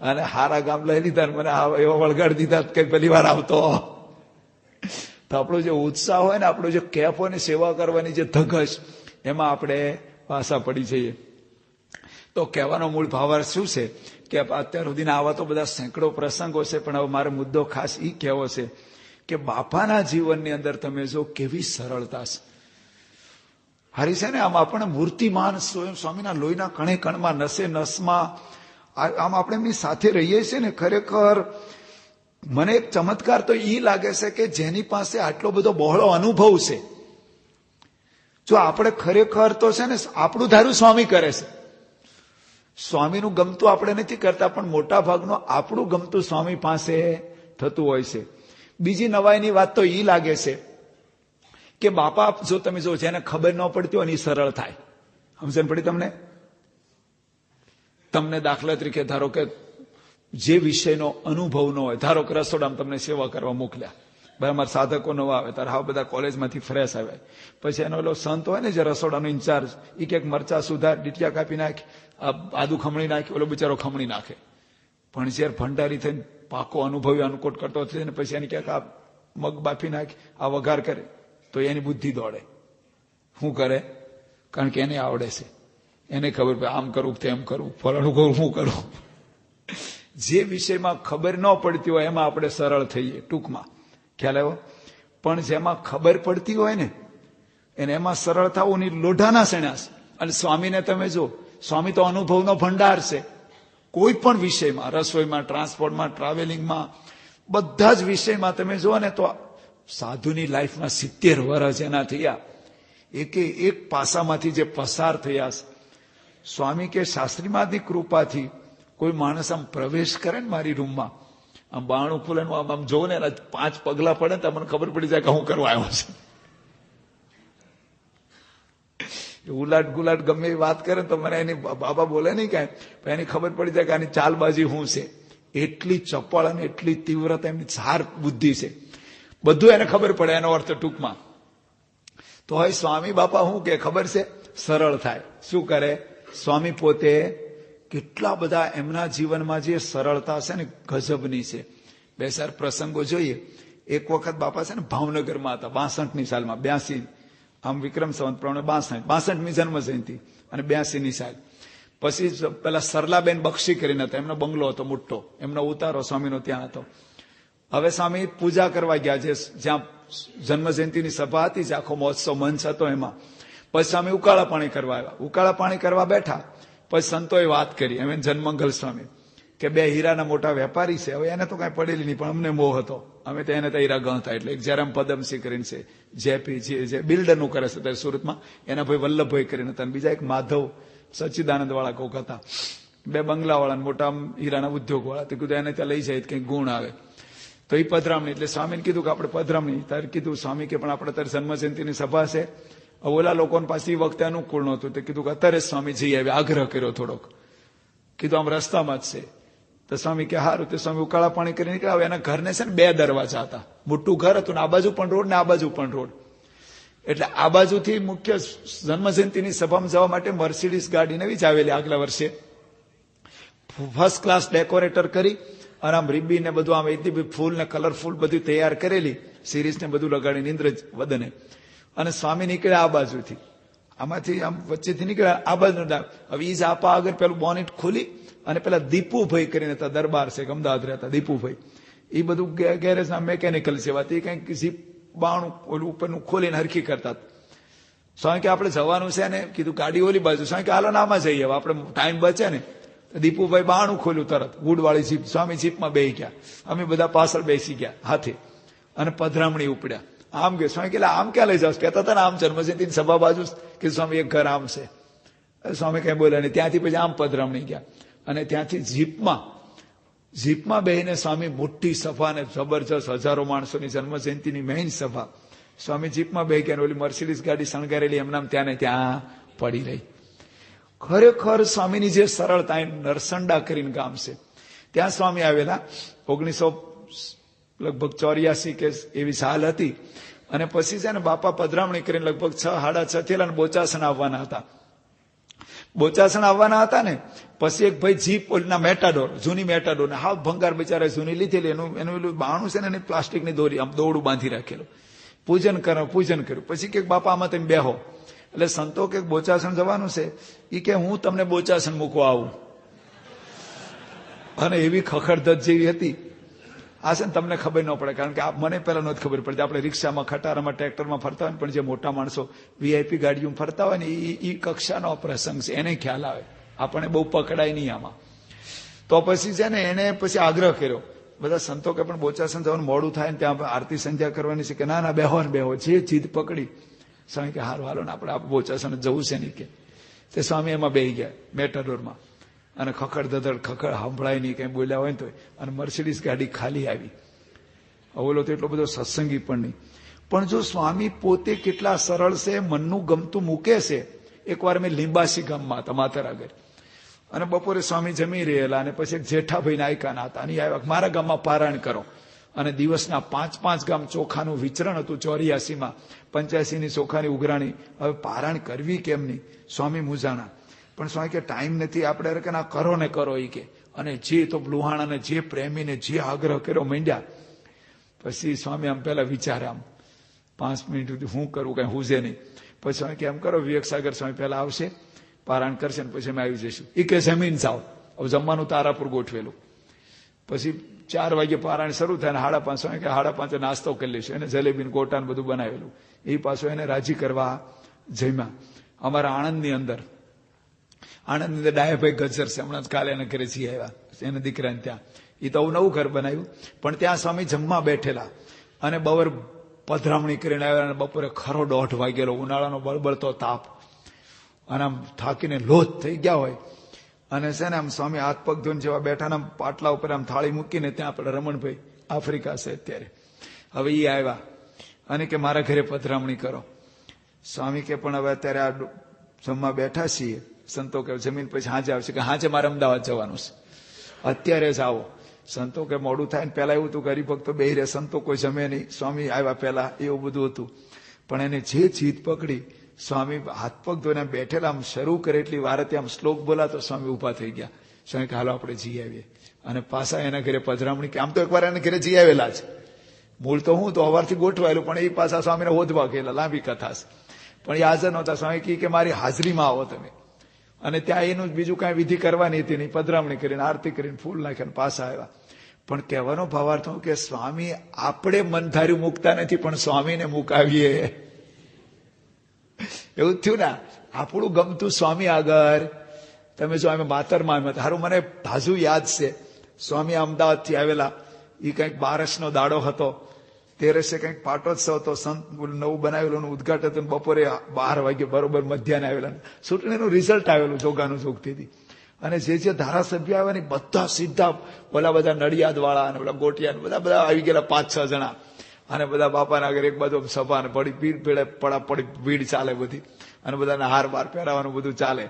અને હારા ગામ લઈ લીધા. મને એવા વળગાડી દીધા કઈ પહેલી વાર આવતો. તો આપણો જે ઉત્સાહ હોય ને, આપણો જે કેફ હોય ને, સેવા કરવાની જે ધગશ, એમાં આપણે પાછા પડી જઈએ. તો કહેવાનો મૂળ ભાવાર્થ શું છે કે અત્યાર સુધીના આવા તો બધા સેંકડો પ્રસંગો છે, પણ હવે મારો મુદ્દો ખાસ એ કહેવો છે કે બાપાના જીવનની અંદર તમે જો કેવી સરળતા છે. હારી છે ને, આમ આપણે મૂર્તિમાન સ્વયં સ્વામીના લોહીના કણે કણમાં, નસે નસમાં આમ આપણે એમની સાથે રહીએ છીએ ને, ખરેખર મને એક ચમત્કાર તો એ લાગે છે કે જેની પાસે આટલો બધો બહોળો અનુભવ છે, જો આપણે ખરેખર તો છે ને આપણું ધારું સ્વામી કરે છે. સ્વામીનું ગમતું આપણે નથી કરતા, પણ મોટા ભાગનું આપણું ગમતું સ્વામી પાસે થતું હોય છે. બીજી નવાઈની વાત તો એ લાગે છે કે બાપા, જો તમે જો જેને ખબર ન પડતી હોય ને એ સરળ થાય. સમજણ પડી તમને? તમને દાખલા તરીકે ધારો કે જે વિષયનો અનુભવ ન હોય, ધારો કે રસોડામાં તમને સેવા કરવા મોકલ્યા, ભાઈ અમારા સાધકો નવા આવે, તારે હા બધા કોલેજમાંથી ફ્રેશ આવે, પછી એનો એલો સંત હોય ને જે રસોડાનો ઇન્ચાર્જ, એ ક્યાંક મરચા સુધાર, ડીટિયા કાપી નાખે, આદુ ખમણી નાખે, ઓલો બિચારો ખમણી નાખે. પણ જ્યારે ભંડારી થઈને પાકો અનુભવી અનુકોટ કરતો થઈને ને પછી એની ક્યાંક આ મગ બાફી નાખે, આ વઘાર કરે, તો એની બુદ્ધિ દોડે. શું કરે? કારણ કે એને આવડે છે, એને ખબર પડે આમ કરવું તેમ કરવું, ફલાણું કરવું, શું કરવું. જે વિષયમાં ખબર ન પડતી હોય એમાં આપણે સરળ થઈએ, ટૂંકમાં ખ્યાલ આવ્યો. પણ જેમાં ખબર પડતી હોય ને એને એમાં સરળ થવું ની લોઢાના સણ્યાસ. અને સ્વામીને તમે જો, સ્વામી તો અનુભવનો ભંડાર છે. કોઈ પણ વિષયમાં, રસોઈમાં, ટ્રાન્સપોર્ટમાં, ટ્રાવેલિંગમાં, બધા જ વિષયમાં તમે જુઓ ને તો સાધુની લાઈફમાં 70 વર્ષ એના થયા, એક પાસામાંથી જે પસાર થયા. સ્વામી કે શાસ્ત્રીમાની કૃપાથી કોઈ માણસ આમ પ્રવેશ કરે ને મારી રૂમમાં, આમ બાણું ખુલે, આમ જોઉં ને એના 5 પગલા પડે ને તો મને ખબર પડી જાય કે હું કરવા આવ્યો છું. ઉલાટ ગુલાટ ગમે એ વાત કરે તો મને એની બાબા બોલે નહીં કાંઈ, પણ એની ખબર પડી જાય કે આની ચાલબાજી શું છે. એટલી ચપળ અને એટલી તીવ્રતા, એમની સાર બુદ્ધિ છે, બધું એને ખબર પડે. એનો અર્થ ટૂંકમાં તો હવે સ્વામી બાપા શું કે ખબર છે? સરળ થાય. શું કરે? સ્વામી પોતે કેટલા બધા એમના જીવનમાં જે સરળતા છે ને ગજબની છે. 2-4 પ્રસંગો જોઈએ. એક વખત બાપા છે ને ભાવનગરમાં હતા, 62ની સાલમાં, 82, આમ વિક્રમ સંવત પ્રમાણે 62મી જન્મ જયંતિ અને 82ની સાલ. પછી પેલા સરલાબેન બક્ષી કરીને હતા, એમનો બંગલો હતો મોટો, એમનો ઉતારો સ્વામીનો ત્યાં હતો. હવે સ્વામી પૂજા કરવા ગયા, જ્યાં જન્મ જયંતિની સભા હતી, જે આખો મહોત્સવ મંચ હતો એમાં. પછી સ્વામી ઉકાળા પાણી કરવા આવ્યા. ઉકાળા પાણી કરવા બેઠા, પછી સંતોએ વાત કરી, એમ જનમંગલ સ્વામી, કે 2 હીરાના મોટા વેપારી છે. હવે એને તો કાંઈ પડેલી નહીં, પણ અમને મોહ હતો, અમે તો એને તો હીરા ગણતા. એટલે એક જયરામ પદમસિંહ કરીને છે, જેપી જે બિલ્ડરનું કરે છે ત્યારે સુરતમાં, એના ભાઈ વલ્લભભાઈ કરીને હતા, અને બીજા એક માધવ સચ્ચિદાનંદ વાળા કોક હતા, 2 બંગલાવાળા મોટા હીરાના ઉદ્યોગ વાળા. તે કીધું એને ત્યાં લઈ જાય કંઈક ગુણ આવે. તો એ પધરામણી, એટલે સ્વામીને કીધું કે આપણે પધરામણી. તારે કીધું સ્વામી કે પણ આપણે તારે જન્મ જયંતિની સભા છે. ઓલા લોકોને પાછી વખતે અનુકૂળ નહોતું, તે કીધું કે અત્યારે સ્વામી જઈ આવ્યા, આગ્રહ કર્યો થોડોક. કીધું આમ રસ્તામાં જ છે. તો સ્વામી કે હારું. તે સ્વામી ઉકાળા પાણી કરી નીકળ્યા. એના ઘરને છે ને 2 દરવાજા હતા, મોટું ઘર હતું, ને આ બાજુ પણ રોડ ને આ બાજુ પણ રોડ. એટલે આ બાજુથી મુખ્ય જન્મ જયંતિની સભામાં જવા માટે મર્સિડીઝ ગાડી નવી જ આવેલી આગલા વર્ષે, ફર્સ્ટ ક્લાસ ડેકોરેટર કરી, અને આમ રીબી ને બધું, આમ એટલી ફૂલ ને કલરફુલ બધું તૈયાર કરેલી, સિરીઝ ને બધું લગાડીને ઇન્દ્ર વદને. અને સ્વામી નીકળ્યા આ બાજુથી, આમાંથી આમ વચ્ચેથી નીકળ્યા આ બાજુ. હવે ઈ જ આપા આગળ પેલું બોનેટ ખોલી, અને પેલા દીપુભાઈ કરીને હતા, દરબાર છે, અમદાવાદ રહેતા દીપુભાઈ, એ બધું ગેરેજના મેકેનિકલ સેવા, તે કંઈક જીપ બાણું ઓલું ઉપરનું ખોલીને હરખી કરતા. સ્વામી કે આપણે જવાનું છે ને, કીધું ગાડી ઓલી બાજુ. સ્વામી કે હાલો આમાં જઈએ, હવે આપણે ટાઈમ બચે ને. દીપુભાઈ બાણું ખોલ્યું તરત, વુડવાળી જીપ. સ્વામી જીપમાં બેસી ગયા, અમે બધા પાછળ બેસી ગયા હાથે, અને પધરામણી ઉપડ્યા. આમ કે સ્વામી કે આમ ક્યાં લઈ જાવ? કહેતા હતા ને આમ જન્મજયંતિની સભા બાજુ કે સ્વામી એક ઘર આમ છે. સ્વામી કઈ બોલ્યા નહીં. ત્યાંથી પછી આમ પધરામણી ગયા, અને ત્યાંથી જીપમાં બેહીને સ્વામી મોટી સભા ને જબરજસ્ત હજારો માણસોની જન્મજયંતિની મેઇન સભા. સ્વામી જીપમાં બેહી ગયા, ઓલી મર્સિડીઝ ગાડી શણગારેલી એમનામ ત્યાં ને ત્યાં પડી રહી. ખરેખર સ્વામીની જે સરળતા, નરસંડા કરીને ગામ છે, ત્યાં સ્વામી આવેલા. 1984 કે એવી સાલ હતી. અને પછી છે ને બાપા પધરામણી કરીને લગભગ 6-6:30 થયેલા, અને બોચાસણ આવવાના હતા. બોચાસણ આવવાના હતા ને પછી એક ભાઈ જીપ ઓલીના મેટાડોર, જૂની મેટાડોર ને હાવ ભંગાર બિચારા જૂની લીધેલી, એનું બાણું છે ને એની પ્લાસ્ટિકની દોરી આમ દોરડું બાંધી રાખેલું. પૂજન કર્યું. પછી કે બાપા આમાં તમે બેહો. એટલે સંતો કે બોચાસણ જવાનું છે, એ કે હું તમને બોચાસણ મૂકવા આવું. અને એવી ખખડધજ જેવી હતી. આ છે ને તમને ખબર ન પડે, કારણ કે મને પહેલા નથી ખબર પડતી. આપણે રિક્ષામાં, ખટારામાં, ટ્રેક્ટરમાં ફરતા હોય ને, પણ જે મોટા માણસો વીઆઈપી ગાડીઓમાં ફરતા હોય ને, એ કક્ષાનો પ્રસંગ છે, એને ખ્યાલ આવે. આપણે બહુ પકડાય નહીં આમાં. તો પછી છે ને એને પછી આગ્રહ કર્યો. બધા સંતો કે પણ બોચાસણ જવાનું મોડું થાય ને ત્યાં આરતી સંધ્યા કરવાની છે, કે ના ના બેહો ને બેહો. જે જીદ પકડી સ્વામી કે હારું હાલો ને આપણે બોચાસણ જવું છે નહીં કે. તે સ્વામી એમાં બેહી ગયા મેટાડોરમાં. અને ખખડ સાંભળાય નહીં, કઈ બોલ્યા હોય ને તો. અને મર્સિડીઝ ગાડી ખાલી આવી. ઓલો તો એટલો બધો સત્સંગી પણ નહીં. પણ જો સ્વામી પોતે કેટલા સરળ છે, મનનું ગમતું મૂકે છે. એકવાર મેં લીંબાસી ગામમાં હતા માતર આગળ, અને બપોરે સ્વામી જમી રહેલા, અને પછી એક જેઠાભાઈ નાયકાના હતા, અને આવ્યા મારા ગામમાં પારાયણ કરો. અને દિવસના 5 ગામ ચોખાનું વિચરણ હતું 84માં, 85ની ચોખાની ઉઘરાણી. હવે પારાયણ કરવી કેમ નહીં, સ્વામી મૂંઝાણા. પણ સ્વામી કે ટાઈમ નથી, આપણે કે ના કરો ને કરો એ કે. અને જે તો લુહાણાને જે પ્રેમીને જે આગ્રહ કર્યો માંડ્યા. પછી સ્વામી આમ પેલા વિચારે, આમ 5 મિનિટ સુધી શું કરવું, કઈ હુજે નહીં. પછી સ્વામી કે એમ કરો, વિવેક સાગર સ્વામી પેલા આવશે, પારાયણ કરશે, ને પછી અમે આવી જઈશું. એ કે જમીન જાઓ. હવે જમવાનું તારાપુર ગોઠવેલું. પછી 4 વાગે પારાયણ શરૂ થાય, ને 5:30 સ્વામી કે 5:30 નાસ્તો કરી લઈશું. એને જલેબી ગોટા બધું બનાવેલું. એ પાછો એને રાજી કરવા જમ્યા. અમારા આણંદની અંદર ડાયાભાઈ ગજર છે, હમણાં કાલે એના ઘરે જઈ આવ્યા, એના દીકરાને ત્યાં. એ તો નવું ઘર બનાવ્યું, પણ ત્યાં સ્વામી જમવા બેઠેલા. અને બવર પધરામણી કરીને આવ્યા, અને બપોરે ખરો 1:30 વાગેલો, ઉનાળાનો બળબળતો તાપ. અને આમ થાકીને લોથ થઈ ગયા હોય. અને છે ને આમ સ્વામી હાથ પગ ધોઈને જેવા બેઠા, આમ પાટલા ઉપર આમ થાળી મૂકીને, ત્યાં આપણે રમણભાઈ આફ્રિકા છે અત્યારે, હવે એ આવ્યા અને કે મારા ઘરે પધરામણી કરો. સ્વામી કે પણ હવે અત્યારે આ જમવા બેઠા છીએ. સંતો કે જમીન પછી હાજે આવશે, કે હાજે મારે અમદાવાદ જવાનું છે, અત્યારે જ આવો. સંતો કે મોડું થાય ને. પેલા એવું હતું કે હરિભક્તો બેહી રહે, સંતો કોઈ જમે નહીં. સ્વામી આવ્યા પહેલા એવું બધું હતું. પણ એને જે જીદ પકડી, સ્વામી હાથ પગ ધોઈને બેઠેલા, આમ શરૂ કરે એટલી વાર આમ શ્લોક બોલાતો સ્વામી ઉભા થઈ ગયા. સ્વામી કે હાલો આપણે જઈ આવીએ. અને પાછા એના ઘરે પધરામણી, કે આમ તો એકવાર એના ઘરે જઈ આવેલા છે. મૂળ તો હું તો અવારથી ગોઠવાયેલું, પણ એ પાછા સ્વામીને હોદવા ગયેલા, લાંબી કથા છે. પણ એ હાજર નહોતા. સ્વામી કહે કે મારી હાજરીમાં આવો તમે. અને ત્યાં એનું બીજું કાંઈ વિધિ કરવાની હતી નહીં. પધરામણી કરીને, આરતી કરીને, ફૂલ નાખીને પાછા આવ્યા. પણ કહેવાનો ભાવાર્થ કે સ્વામી આપણે મન ધાર્યું મૂકતા નથી, પણ સ્વામીને મુકાવીએ એવું થયું ને. આપણું ગમતું સ્વામી આગળ. તમે જો અમે માતરમાં હારું, મને તાજું યાદ છે. સ્વામી અમદાવાદથી આવેલા, એ કંઈક 12નો દાડો હતો. 13 કંઈક પાટોત્સવ હતો, સંત નવું બનાવેલું ઉદઘાટન હતું. બપોરે 12 વાગે બરોબર મધ્યાહને આવેલા. ચૂંટણીનું રિઝલ્ટ આવેલું જોગાનું જોગથી. અને જે ધારાસભ્ય આવ્યા ને બધા સીધા બધા નડિયાદ વાળા અને બધા ગોટિયા બધા આવી ગયેલા 5-6 જણા. અને બધા બાપાના આગળ એક બાજુ સભા ને પડી ભીડ ચાલે બધી. અને બધાને હાર બાર પહેરાવાનું બધું ચાલે.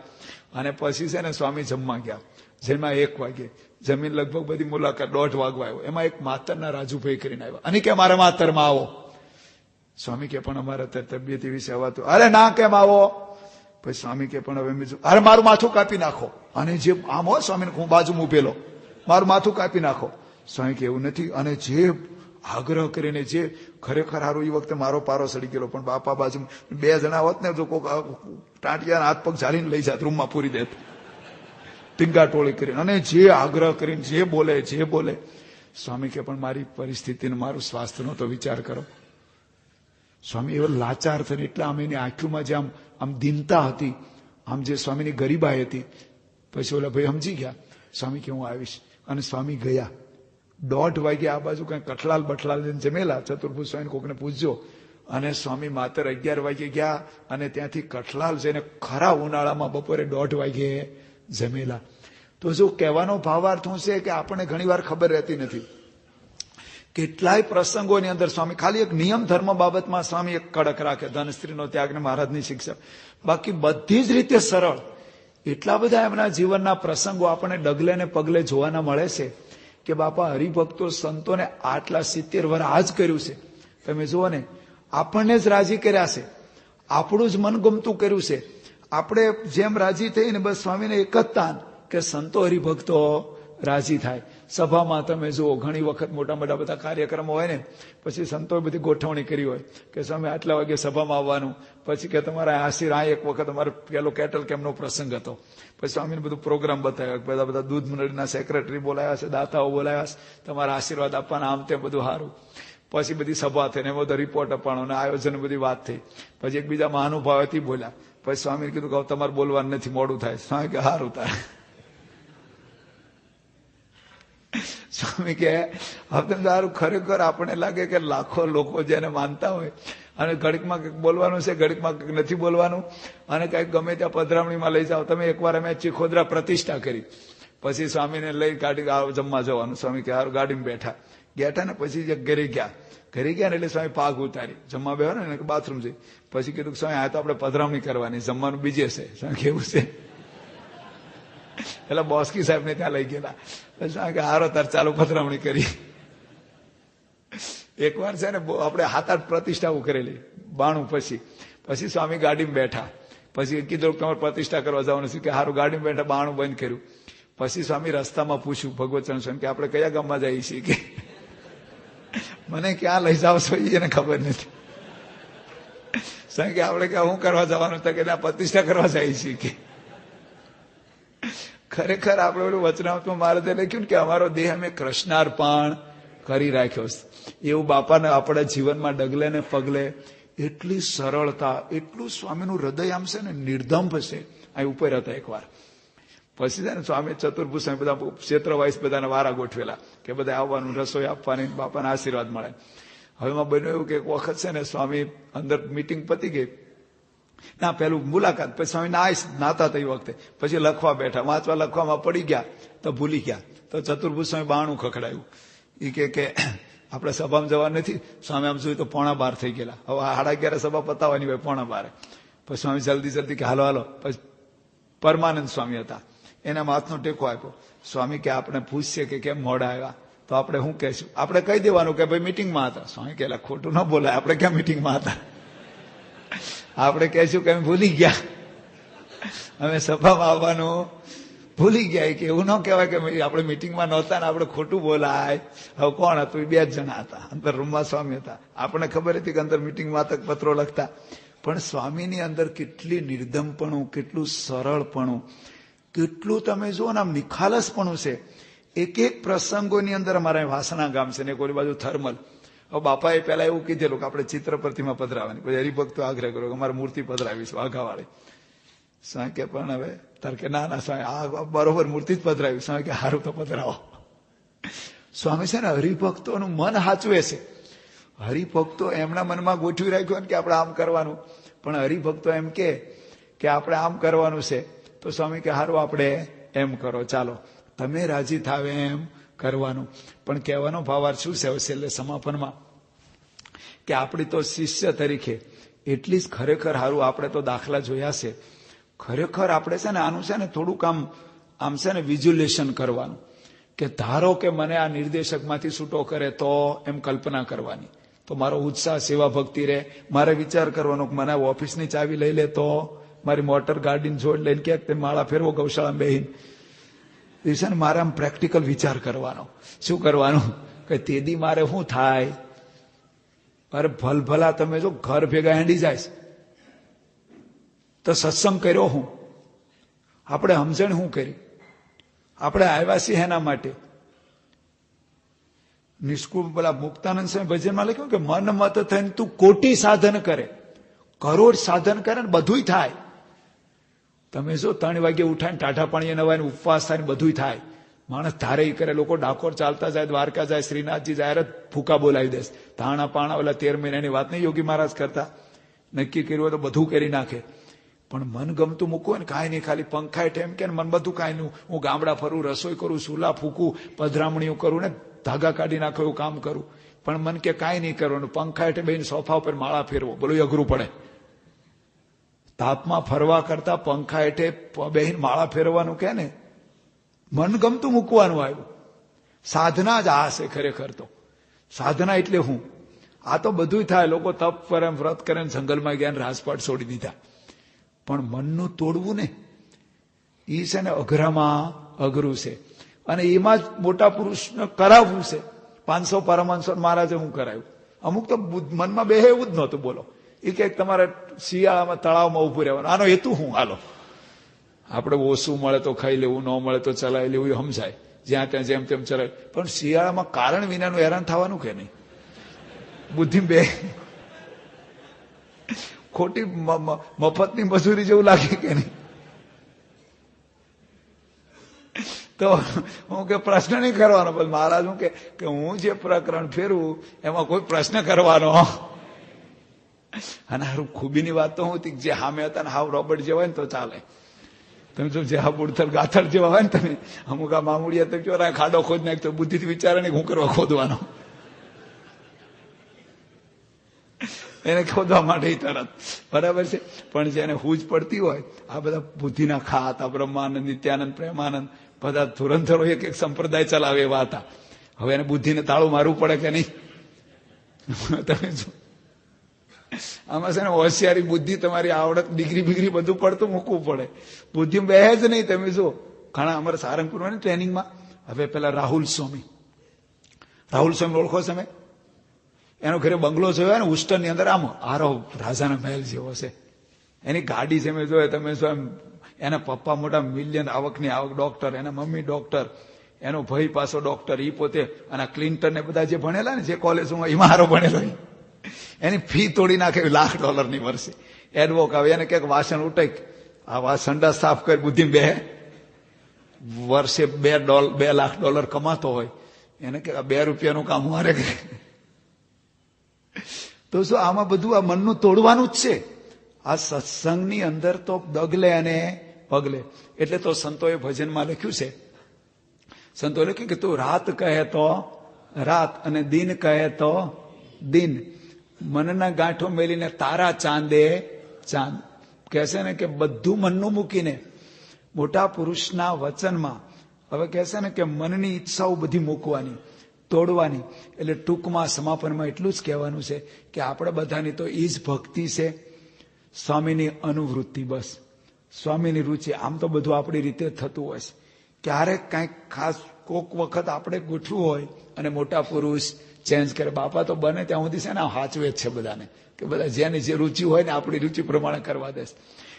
અને પછી છે ને સ્વામી જમવા ગયા. જેમાં 1 વાગે જમીન, લગભગ બધી મુલાકાત 1:30 વાગવા આવ્યો. એમાં એક માતરના રાજુભાઈ કરીને આવ્યા, અને કે મારા માતરમાં આવો. સ્વામી કે પણ અમારે તબિયત એવી છે હવાતું. અરે ના, કેમ આવો? પછી સ્વામી કે પણ હવે બીજું, અરે મારું માથું કાપી નાખો. અને જે આમ હોય સ્વામીને, હું બાજુ ઉભેલો, મારું માથું કાપી નાખો. સ્વામી કે એવું નથી. અને જે આગ્રહ કરીને, જે ખરેખર હારું, એ વખતે મારો પારો સડી ગયેલો. પણ બાપા બાજુ 2 જણા હોત ને તો કોઈક ટાંટિયા હાથ પગ ઝાલીને લઈ જાત, રૂમમાં પૂરી દેત, ટીંગા ટોળી કરીને. અને જે આગ્રહ કરીને જે બોલે. સ્વામી કે પણ મારી પરિસ્થિતિને, મારું સ્વાસ્થ્યનો તો વિચાર કરો. સ્વામી એવો લાચાર થઈને, એટલે આમ એની આંખોમાં જે આમ દીનતા હતી, આમ જે સ્વામીની ગરીબાઈ હતી. પછી ઓલા ભાઈ સમજી ગયા. સ્વામી કે હું આવીશ. અને સ્વામી ગયા. 1:30 વાગે આ બાજુ કઈ કઠલાલ બઠલાલ જમેલા. ચતુર્ભુજ સ્વામી કોકને પૂછજો. અને સ્વામી માત્ર 11 વાગે ગયા. અને ત્યાંથી કઠલાલ જઈને ખરા ઉનાળામાં બપોરે 1:30 વાગે જમેલા. તો જો કહેવાનો ભાવાર્થ શું છે કે આપણને ઘણી વાર ખબર રહેતી નથી. કેટલાય પ્રસંગોની અંદર સ્વામી ખાલી એક નિયમ ધર્મ બાબતમાં સ્વામી એક કડક રાખે, ધન સ્ત્રીનો ત્યાગ ને મહારાજની શિક્ષા. બાકી બધી જ રીતે સરળ. એટલા બધા એમના જીવનના પ્રસંગો આપણને ડગલે ને પગલે જોવાના મળે છે કે બાપા હરિભક્તો સંતોને આટલા 70 વર્ષ આ જ કર્યું છે. તમે જુઓ ને, આપણને જ રાજી કર્યા છે, આપણું જ મનગમતું કર્યું છે. આપણે જેમ રાજી થઈને બસ સ્વામીને એક જ તાન કે સંતો હરિભક્તો રાજી થાય. સભામાં તમે જુઓ ઘણી વખત મોટા મોટા બધા કાર્યક્રમો હોય ને, પછી સંતોએ બધી ગોઠવણી કરી હોય કે સ્વામી આટલા વાગે સભામાં આવવાનું, પછી કે તમારા આ એક વખત અમારે પેલો કેટલ કેમ્પનો પ્રસંગ હતો, પછી સ્વામીને બધું પ્રોગ્રામ બતાવ્યો, બધા દૂધ મંડળીના સેક્રેટરી બોલાયા છે, દાતાઓ બોલાયા છે, તમારા આશીર્વાદ આપવાના, આમ તેમ બધું સારું. પછી બધી સભા થઈને બધો રિપોર્ટ અપાણો અને આયોજન બધી વાત થઈ. પછી એકબીજા મહાનુભાવથી બોલ્યા. પછી સ્વામીને કીધું કે તમારે બોલવાનું નથી, મોડું થાય. સ્વામી કે સારું થાય. સ્વામી કે હવે સારું. ખરેખર આપણે લાગે કે લાખો લોકો જેને માનતા હોય અને ઘડીકમાં કંઈક બોલવાનું છે, ઘડીકમાં કંઈક નથી બોલવાનું, અને કંઈક ગમે ત્યાં પધરામણીમાં લઈ જાઓ. તમે એકવાર અમે ચીખોદરા પ્રતિષ્ઠા કરી, પછી સ્વામીને લઈ ગાડી જમવા જવાનું. સ્વામી કે સારું. ગાડીમાં બેઠા ને પછી ઘરે ગયા ને એટલે સ્વામી પાઘ ઉતારી જમવા બેહો ને બાથરૂમ જઈ. પછી કીધું સ્વામી આ તો આપણે પધરામણી કરવાની, જમવાનું બીજે છે. સ્વામી કેવું છે? એટલે બોસ્કી સાહેબ ને ત્યાં લઈ ગયેલા. સ્વામી કે હારો તાર ચાલુ પધરામણી કરી. એકવાર છે ને આપણે 7-8 પ્રતિષ્ઠાઓ કરેલી 92 પછી સ્વામી ગાડીમાં બેઠા. પછી કીધું તમારે પ્રતિષ્ઠા કરવા જવાનું છે કે સારું. ગાડીમાં બેઠા, 92 બંધ કર્યું. પછી સ્વામી રસ્તામાં પૂછ્યું ભગવતચરણ સ્વામી કે આપણે કયા ગામમાં જઈએ છીએ? કે મને ક્યાં લઈ જાવ છો એને ખબર નથી. સ્વામી કે આપણે ક્યાં હું કરવા જવાનું હતા? કે પ્રતિષ્ઠા કરવા જઈએ છીએ. કે ખરેખર આપણે ઓલું વચનામૃતમાં મહારાજે લખ્યું કે અમારો દેહ અમે કૃષ્ણાર્પણ કરી રાખ્યો છે. એવું બાપાને આપણા જીવનમાં ડગલે ને પગલે એટલી સરળતા, એટલું સ્વામીનું હૃદય આમ છે ને નિર્ધંભ છે. અહીં ઉપર હતા એકવાર. પછી છે ને સ્વામી ચતુર્ભુજ બધા ક્ષેત્ર વાઇસ બધાને વારા ગોઠવેલા કે બધા આવવાનું, રસોઈ આપવાની, બાપાના આશીર્વાદ મળે. હવે એમાં બન્યું એવું કે એક વખત છે ને સ્વામી અંદર મીટિંગ પતી ગઈ ના, પેલું મુલાકાત, પછી સ્વામી નાતા તે વખતે પછી લખવા બેઠા, વાંચવા લખવામાં પડી ગયા તો ભૂલી ગયા. તો ચતુર્ભુજ સ્વામી 92 ખખડાયું. એ કે આપણે સભામાં જવા નથી. સ્વામી આમ જોયું તો 11:15 થઈ ગયેલા. હવે 11:30 સભા પતાવવાની હોય, 11:15. પછી સ્વામી જલ્દી કે હાલો. પછી પરમાનંદ સ્વામી હતા, એના હાથનો ટેકો આપ્યો. સ્વામી કે આપણે પૂછીએ કે કેમ મોડા આવ્યા? તો આપણે શું કહેશું? આપણે કહી દેવાનું કે ભાઈ મીટિંગમાં હતા. સ્વામી કે ખોટું ન બોલાય, આપણે ક્યાં મીટિંગમાં હતા? આપણે કહેશું કે અમે ભૂલી ગયા, અમે સભામાં આવવાનું ભૂલી ગયા. કે એવું ન કહેવાય કે આપણે મીટિંગમાં નહોતા ને આપણે ખોટું બોલાય. હવે કોણ હતું? 2 જણા હતા અંદર રૂમમાં. સ્વામી હતા. આપણને ખબર હતી કે અંદર મીટિંગમાં પત્રો લખતા. પણ સ્વામીની અંદર કેટલી નિર્ધમપણું, કેટલું સરળપણું, કેટલું તમે જુઓ ને આમ નિખાલસપણું છે. એક પ્રસંગોની અંદર અમારા વાસણા ગામ છે ને કોઈ બાજુ થર્મલ. હવે બાપાએ પહેલા એવું કીધેલું કે આપણે ચિત્ર પ્રતિમા પધરાવાની. પછી હરિભક્તો આગ્રહ કર્યો કે અમારે મૂર્તિ પધરાવીશું વાઘાવાળી. સ્વામી કે પણ હવે તાર કે ના સ્વામી આ બરોબર મૂર્તિ જ પધરાવી. સ્વામી કે સારું તો પધરાવો. સ્વામી છે ને હરિભક્તોનું મન સાચવે છે. હરિભક્તો એમના મનમાં ગોઠવી રાખ્યું કે આપણે આમ કરવાનું, પણ હરિભક્તો એમ કે આપણે આમ કરવાનું છે. તો સ્વામી કે સારું આપણે એમ કરો, ચાલો તમે રાજી થાવ એમ કરવાનું. પણ કહેવાનો ભાવાર્થ શું છે છેલ્લે સમાપનમાં કે આપણી તો શિષ્ય તરીકે એટલી જ ખરેખર સારું આપણે તો દાખલા જોયા છે. ખરેખર આપણે છે ને આનું છે ને થોડુંક આમ છે ને વિઝ્યુલેશન કરવાનું કે ધારો કે મને આ નિર્દેશકમાંથી છૂટો કરે તો એમ કલ્પના કરવાની. તો મારો ઉત્સાહ સેવા ભક્તિ રહે. મારે વિચાર કરવાનો કે મને ઓફિસની ચાવી લઈ લે તો, મારી મોટર ગાડીને જોડ લઈને ક્યાંક તે માળા ફેરવો ગૌશાળા બેહીને. એ છે ને મારે આમ પ્રેક્ટિકલ વિચાર કરવાનો. શું કરવાનું? કે તેદી મારે શું થાય? અરે ભલભલા તમે જો ઘર ભેગા હેંડી જાય તો સત્સંગ કર્યો હું? આપણે સમજણ શું કરી? આપણે આવ્યા છીએ એના માટે. નિષ્કુળ પેલા મુક્તાનંદ સ્વામી ભજનમાં લખ્યું કે મન મત થઈને તું કોટી સાધન કરે, કરોડ સાધન કરે ને બધું થાય. તમે જો 3 વાગે ઉઠાય ને ટાઢા પાણીએ નવાય ઉપવાસ થાય ને બધું થાય. માણસ ધારે કરે. લોકો ડાકોર ચાલતા જાય, દ્વારકા જાય, શ્રીનાથજી જાય, ફૂકા બોલાવી દે. તાણા પાણા ઓલા 13 મહિનાની વાત નહીં યોગી મહારાજ કરતા. નક્કી કર્યું હોય તો બધું કરી નાખે. પણ મન ગમતું મૂકવું હોય ને કાંઈ નહીં, ખાલી પંખાય ટેમ કે મન બધું કાંઈ નહીં. હું ગામડા ફરું, રસોઈ કરું, સુલા ફૂકું, પધરામણીઓ કરું ને ધાગા કાઢી નાખો એવું કામ કરું. પણ મન કે કાંઈ નહીં કરવાનું, પંખાય ટેમ બેહીને સોફા ઉપર માળા ફેરવો. બોલો અઘરું પડે. તાપમાં ફરવા કરતા પંખા હેઠે બેહીને માળા ફેરવાનું કે ને મન ગમતું મૂકવાનું આવ્યું. સાધના જ આ છે ખરેખર. તો સાધના એટલે હું આ તો બધું થાય. લોકો તપ કરે, વ્રત કરે, જંગલમાં ગયા, રાજપાટ છોડી દીધા. પણ મનનું તોડવું ને એ છે ને અઘરામાં અઘરું છે. અને એમાં જ મોટા પુરુષને કરાવવું છે. 500 પરમહંસો મહારાજે હું કરાવ્યું. અમુક તો મનમાં બેહે એવું જ નહોતું. બોલો, એ કે તમારે શિયાળામાં તળાવમાં ઉભું રહેવાનું, આનો હેતુ હું? હાલો, આપણે ઓછું મળે તો ખાઈ લેવું, ન મળે તો ચલાવી લેવું, એ સમજાય, જ્યાં ત્યાં જેમ તેમ ચલાવે. પણ શિયાળામાં કારણ વિનાનું હેરાન થવાનું કે નહીં? બુદ્ધિ બે ખોટી મફતની મજૂરી જેવું લાગે કે નહીં? તો હું કે પ્રશ્ન નહીં કરવાનો. પણ મહારાજ હું કે હું જે પ્રકરણ ફેરવું એમાં કોઈ પ્રશ્ન કરવાનો. અને હારું ખૂબીની વાત તો હું હતી, જે સામે હતા ને હાવ રોબર્ટ જેવા ને તો ચાલે. તમે જો જે હા બુડથલ ગાથડ જેવા હોય ને, તમે અમુક આ મામુડિયા તો ચોરા ખાડો ખોદ નાખ, તો બુદ્ધિથી વિચારે ને હું કરવા ખોદવાનો, એને ખોદવા માટે તરત. બરાબર છે. પણ જેને હૂજ પડતી હોય, આ બધા બુદ્ધિના ખાતા બ્રહ્માનંદ, નિત્યાનંદ, પ્રેમાનંદ બધા ધુરંધરો એક એક સંપ્રદાય ચલાવે એવા હતા. હવે એને બુદ્ધિને તાળું મારવું પડે કે નહીં? તમે જો આમાં છે ને હોશિયારી, બુદ્ધિ, તમારી આવડત, ડિગ્રી બિગ્રી બધું પડતું મૂકવું પડે. બુદ્ધિ બેહે જ નહીં. તમે જો ઘણા અમારા સારંગપુરમાં ટ્રેનિંગમાં, હવે પેલા રાહુલ સ્વામી ઓળખો તમે? એનો ઘરે બંગલો જોયો ને હુસ્ટનની અંદર, આમ આરો રાજાના મહેલ જેવો છે. એની ગાડી છે, મેં જોયે તમે જો એમ. એના પપ્પા મોટા મિલિયન આવકની આવક ડોક્ટર, એના મમ્મી ડોક્ટર, એનો ભાઈ પાછો ડોક્ટર, એ પોતે. અને ક્લિન્ટન ને બધા જે ભણેલા ને, જે કોલેજમાં, એમાં હારો ભણેલો. એની ફી તોડી નાખે $1,00,000 વર્ષે. એડવોક આવે, એને ક્યાંક વાસણ ઉટેક, આ સંડા સાફ કરી, બુદ્ધિ બે વર્ષે $2,00,000 કમાતો હોય, એને કે ₹2 કામ મારે કરે. તો શું આમાં બધું આ મનનું તોડવાનું જ છે. આ સત્સંગની અંદર તો ડગલે અને પગલે. એટલે તો સંતોએ ભજનમાં લખ્યું છે, સંતોએ લખ્યું કે તું રાત કહે તો રાત અને દિન કહે તો દિન, મનના ગાંઠો મેલીને તારા ચાંદે ચાંદ. કહે છે ને કે બધું મનનું મૂકીને મોટા પુરુષના વચનમાં, હવે કહે છે ને કે મનની ઈચ્છાઓ બધી મૂકવાની, તોડવાની. એટલે ટૂંકમાં સમાપનમાં એટલું જ કહેવાનું છે કે આપણે બધાની તો એ જ ભક્તિ છે, સ્વામીની અનુવૃત્તિ. બસ સ્વામીની રુચિ. આમ તો બધું આપણી રીતે થતું હોય છે. ક્યારેક કાંઈક ખાસ કોક વખત આપણે ગોઠવું હોય અને મોટા પુરુષ ચેન્જ કરે. બાપા તો બને ત્યાં સુધી છે ને હાચવે જ છે બધાને, કે બધા જેની જે રુચિ હોય ને આપણી રુચિ પ્રમાણે કરવા દે.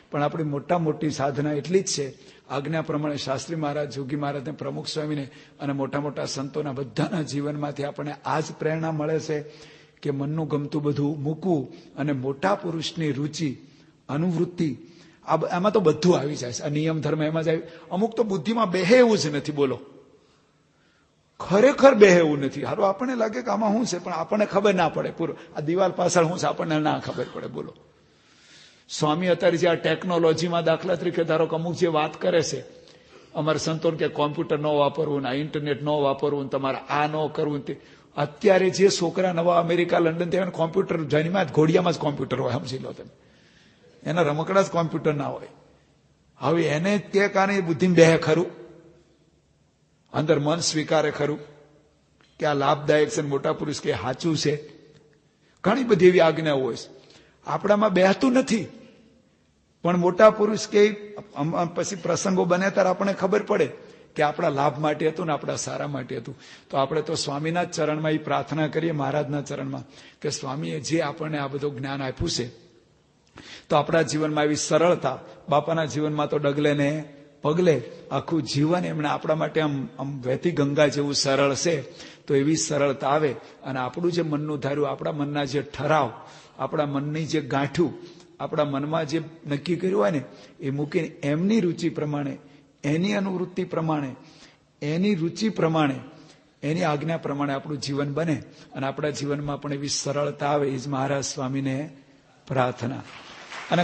પણ આપણી મોટી સાધના એટલી જ છે, આજ્ઞા પ્રમાણે શાસ્ત્રી મહારાજ, જોગી મહારાજને, પ્રમુખ સ્વામીને અને મોટા સંતોના બધાના જીવનમાંથી આપણને આ જ પ્રેરણા મળે છે કે મનનું ગમતું બધું મૂકવું અને મોટા પુરુષની રુચિ, અનુવૃત્તિ, આમાં તો બધું આવી જાય છે. આ નિયમ ધર્મ એમાં જ આવી. અમુક તો બુદ્ધિમાં બેહે એવું જ નથી. બોલો, ખરેખર બેહે એવું નથી. હારું આપણને લાગે કે આમાં શું છે, પણ આપણને ખબર ના પડે. પૂરો આ દિવાલ પાછળ શું છે આપણને ના ખબર પડે. બોલો, સ્વામી અત્યારે જે આ ટેકનોલોજીમાં, દાખલા તરીકે ધારો કે અમુક જે વાત કરે છે, અમારે સંતો કે કોમ્પ્યુટર ન વાપરવું, આ ઇન્ટરનેટ ન વાપરવું, તમારે આ ન કરવું. અત્યારે જે છોકરા નવા અમેરિકા, લંડન, ત્યાં કોમ્પ્યુટર જન્મ્યા, ઘોડિયામાં જ કોમ્પ્યુટર હોય, સમજી લો તમે. એના રમકડા જ કોમ્પ્યુટર ના હોય. હવે એને તે કારણે બુદ્ધિ બેહે ખરું, અંદર મન સ્વીકારે ખરું કે આ લાભદાયક છે, મોટા પુરુષ કે સાચું છે. ઘણી બધી એવી આજ્ઞાઓ હોય છે, આપણામાં બેહતું નથી. પણ મોટા પુરુષ કે પછી પ્રસંગો બને ત્યારે આપણને ખબર પડે કે આપણા લાભ માટે હતું ને આપણા સારા માટે હતું. તો આપણે તો સ્વામીના જ ચરણમાં એ પ્રાર્થના કરીએ, મહારાજના ચરણમાં, કે સ્વામીએ જે આપણને આ બધું જ્ઞાન આપ્યું છે, તો આપણા જીવનમાં એવી સરળતા, બાપાના જીવનમાં તો ડગલે ને પગલે આખું જીવન એમણે આપણા માટે આમ વહેતી ગંગા જેવું સરળ છે. તો એવી સરળતા આવે અને આપણું જે મનનું ધાર્યું, આપણા મનના જે ઠરાવ, આપણા મનની જે ગાંઠું, આપણા મનમાં જે નક્કી કર્યું હોય ને, એ મૂકીને એમની રુચિ પ્રમાણે, એની અનુવૃત્તિ પ્રમાણે, એની રુચિ પ્રમાણે, એની આજ્ઞા પ્રમાણે આપણું જીવન બને અને આપણા જીવનમાં પણ એવી સરળતા આવે. એ જ મહારાજ સ્વામીને પ્રાર્થના. અને